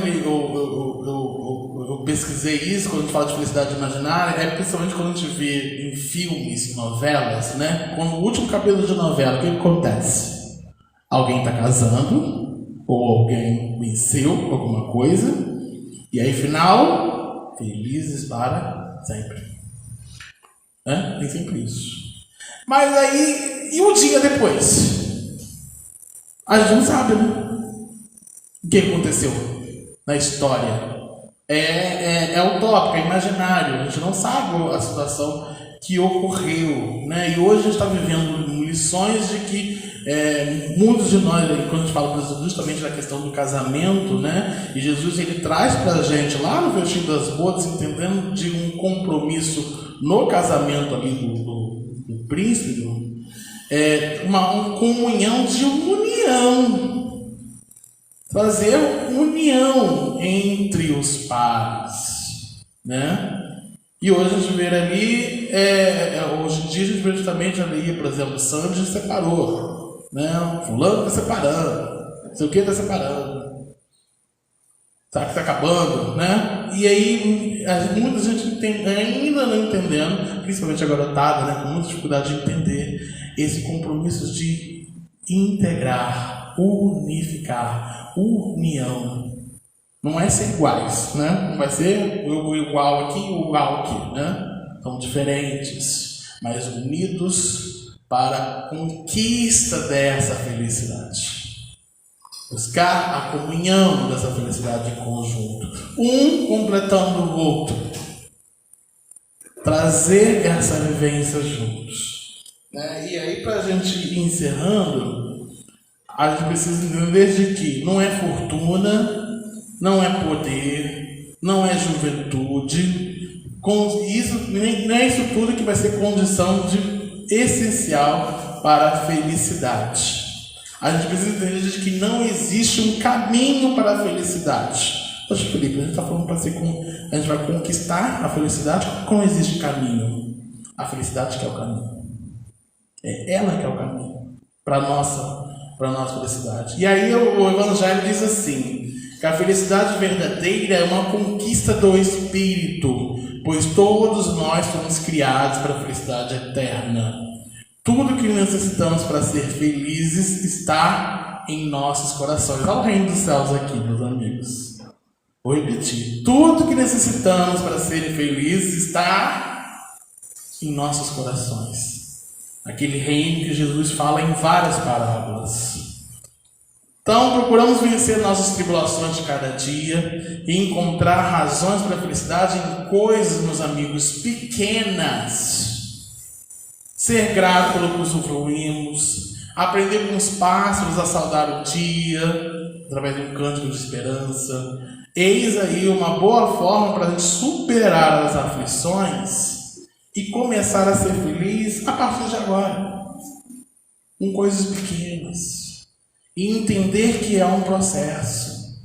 eu pesquisei isso, quando a gente fala de felicidade imaginária, principalmente quando a gente vê em filmes, em novelas, né? Quando o último capítulo de novela, o que acontece? Alguém está casando, ou alguém venceu alguma coisa, e aí, final, felizes para sempre. Né? Tem sempre isso. Mas aí, e um dia depois? A gente não sabe, né? O que aconteceu na história? É utópico, é imaginário. A gente não sabe a situação que ocorreu, né? E hoje a gente está vivendo lições de que muitos de nós, quando a gente fala justamente da questão do casamento, né? E Jesus ele traz para a gente lá no Vestir das Bodas, entendendo de um compromisso no casamento ali do príncipe, uma comunhão de união. Trazer união entre os pares, né? E hoje a gente vê ali, hoje em dia a gente vê justamente ali, por exemplo, Sandy separou, né? Fulano está separando, não sei o que está separando, sabe que está acabando, né? E aí muita gente ainda não entendendo, principalmente a garotada, né? Com muita dificuldade de entender esse compromisso de integrar, unificar, união. Não é ser iguais, né? Não vai ser o igual aqui e o igual aqui, né? São diferentes, mas unidos para a conquista dessa felicidade. Buscar a comunhão dessa felicidade em conjunto. Um completando o outro. Trazer essa vivência juntos. E aí, para a gente ir encerrando, a gente precisa entender de que não é fortuna, não é poder, não é juventude. Não é isso tudo que vai ser condição essencial para a felicidade. A gente precisa entender de que não existe um caminho para a felicidade. Poxa, Felipe, a gente está falando a gente vai conquistar a felicidade, como existe caminho? A felicidade que é o caminho. É ela que é o caminho para a nossa felicidade. E aí o Evangelho diz assim, que a felicidade verdadeira é uma conquista do Espírito, pois todos nós somos criados para a felicidade eterna. Tudo que necessitamos para ser felizes está em nossos corações. Olha o reino dos céus aqui, meus amigos. Vou repetir. Tudo que necessitamos para ser felizes está em nossos corações. Aquele reino que Jesus fala em várias parábolas. Então, procuramos vencer nossas tribulações de cada dia e encontrar razões para a felicidade em coisas, meus amigos, pequenas. Ser grato pelo que usufruímos, aprender com os pássaros a saudar o dia, através de um cântico de esperança. Eis aí uma boa forma para a gente superar as aflições e começar a ser feliz a partir de agora, com coisas pequenas, e entender que é um processo,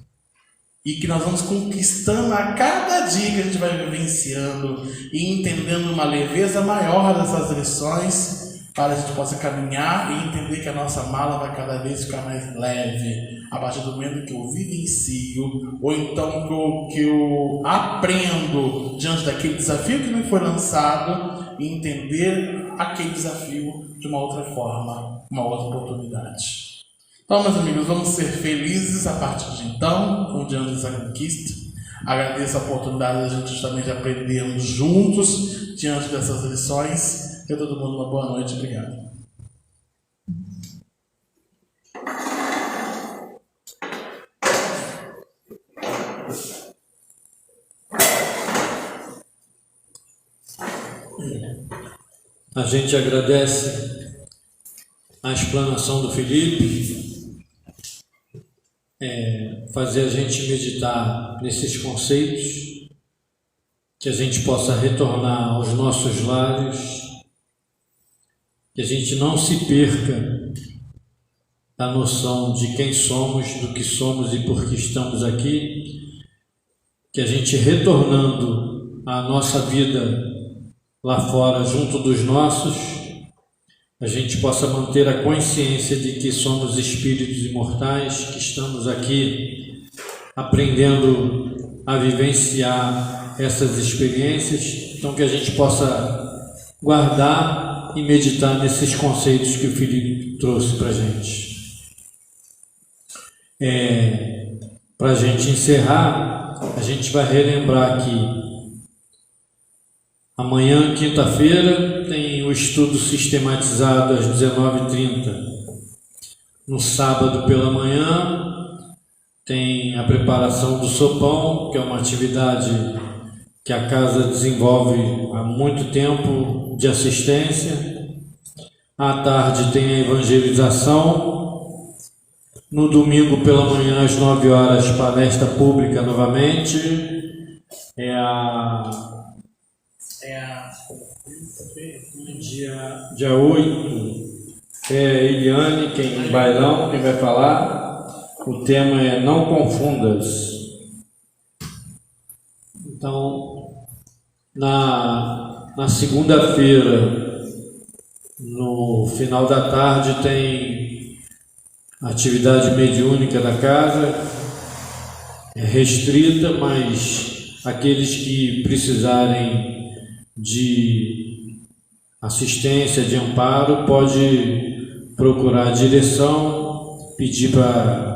e que nós vamos conquistando a cada dia que a gente vai vivenciando e entendendo uma leveza maior dessas lições, para a gente possa caminhar e entender que a nossa mala vai cada vez ficar mais leve a partir do momento que eu vivencio, ou então que eu aprendo diante daquele desafio que me foi lançado e entender aquele desafio de uma outra forma, uma outra oportunidade. Então, meus amigos, vamos ser felizes a partir de então, com diante dessa conquista. Agradeço a oportunidade de a gente justamente aprendermos juntos diante dessas lições. E todo mundo uma boa noite. Obrigado. A gente agradece a explanação do Felipe, fazer a gente meditar nesses conceitos, que a gente possa retornar aos nossos lares, que a gente não se perca da noção de quem somos, do que somos e por que estamos aqui, que a gente retornando à nossa vida lá fora, junto dos nossos, a gente possa manter a consciência de que somos espíritos imortais, que estamos aqui aprendendo a vivenciar essas experiências, então que a gente possa guardar e meditar nesses conceitos que o Felipe trouxe para a gente. Para a gente encerrar, a gente vai relembrar que amanhã, quinta-feira, tem o estudo sistematizado às 19h30. No sábado pela manhã, tem a preparação do sopão, que é uma atividade que a casa desenvolve há muito tempo de assistência. À tarde tem a evangelização. No domingo pela manhã, às 9h, palestra pública novamente. Dia 8, Eliane, Bailão, quem vai falar. O tema é Não Confundas. Então, na segunda-feira, no final da tarde, tem a atividade mediúnica da casa, restrita, mas aqueles que precisarem de assistência, de amparo, pode procurar a direção, pedir para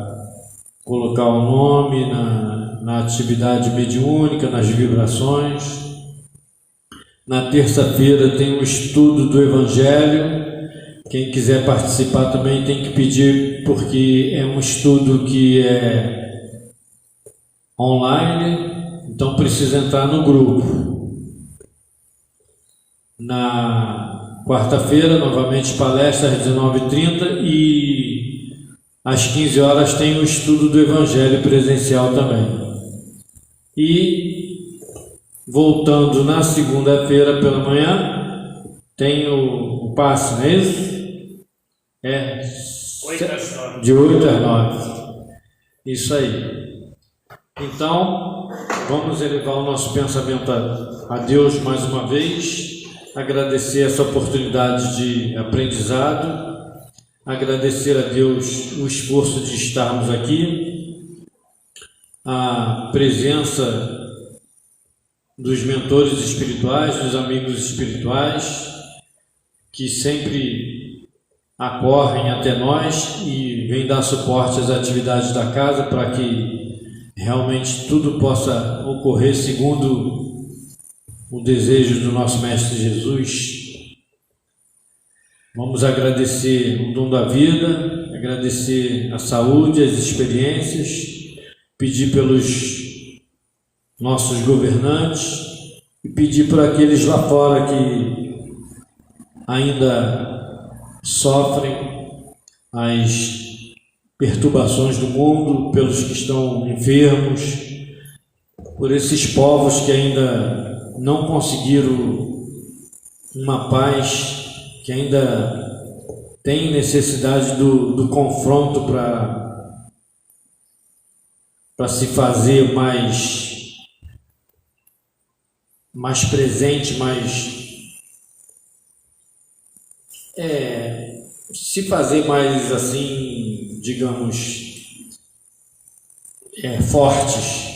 colocar o nome na atividade mediúnica, nas vibrações. Na terça-feira tem o estudo do Evangelho. Quem quiser participar também tem que pedir, porque é um estudo que é online, então precisa entrar no grupo. Na quarta-feira, novamente palestra às 19h30 e às 15h tem o estudo do Evangelho presencial também. E voltando na segunda-feira pela manhã, tem o passe, não é isso? De 8 às 9. Isso aí. Então, vamos elevar o nosso pensamento a Deus mais uma vez, agradecer essa oportunidade de aprendizado, agradecer a Deus o esforço de estarmos aqui, a presença dos mentores espirituais, dos amigos espirituais, que sempre acorrem até nós e vêm dar suporte às atividades da casa para que realmente tudo possa ocorrer segundo o desejo do nosso Mestre Jesus. Vamos agradecer o dom da vida, agradecer a saúde, as experiências, pedir pelos nossos governantes e pedir por aqueles lá fora que ainda sofrem as perturbações do mundo, pelos que estão enfermos, por esses povos que ainda não conseguiram uma paz, que ainda têm necessidade do confronto para se fazer mais presente, se fazer mais assim, digamos, fortes,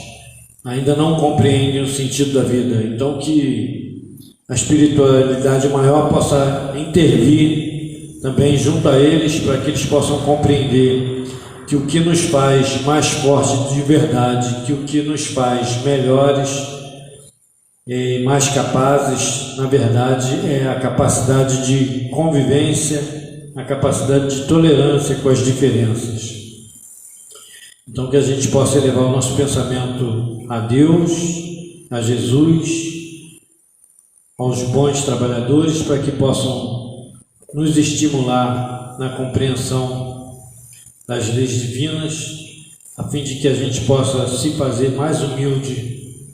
ainda não compreendem o sentido da vida. Então que a espiritualidade maior possa intervir também junto a eles, para que eles possam compreender que o que nos faz mais fortes de verdade, que o que nos faz melhores e mais capazes, na verdade, é a capacidade de convivência, a capacidade de tolerância com as diferenças. Então que a gente possa elevar o nosso pensamento a Deus, a Jesus, aos bons trabalhadores, para que possam nos estimular na compreensão das leis divinas, a fim de que a gente possa se fazer mais humilde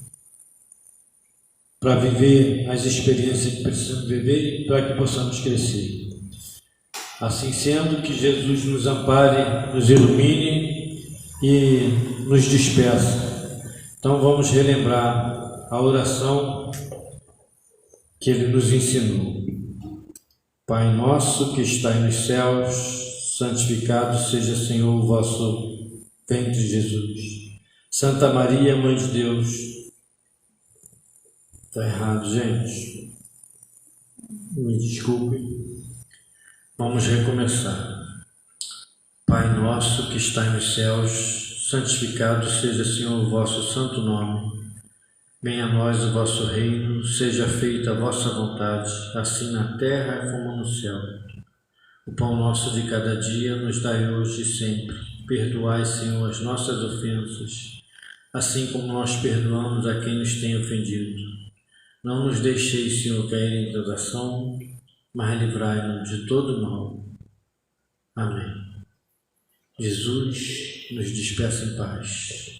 para viver as experiências que precisamos viver e para que possamos crescer. Assim sendo, que Jesus nos ampare, nos ilumine e nos despeça. Então vamos relembrar a oração que Ele nos ensinou. Pai nosso que estais nos céus, santificado seja, Senhor, o vosso ventre, Jesus. Santa Maria, Mãe de Deus. Está errado, gente. Me desculpe. Vamos recomeçar. Pai nosso que estais nos céus, santificado seja, Senhor, o vosso santo nome. Venha a nós o vosso reino, seja feita a vossa vontade, assim na terra como no céu. O pão nosso de cada dia nos dai hoje e sempre. Perdoai, Senhor, as nossas ofensas, assim como nós perdoamos a quem nos tem ofendido. Não nos deixeis, Senhor, cair em tentação, mas livrai-nos de todo mal. Amém. Jesus nos despeça em paz.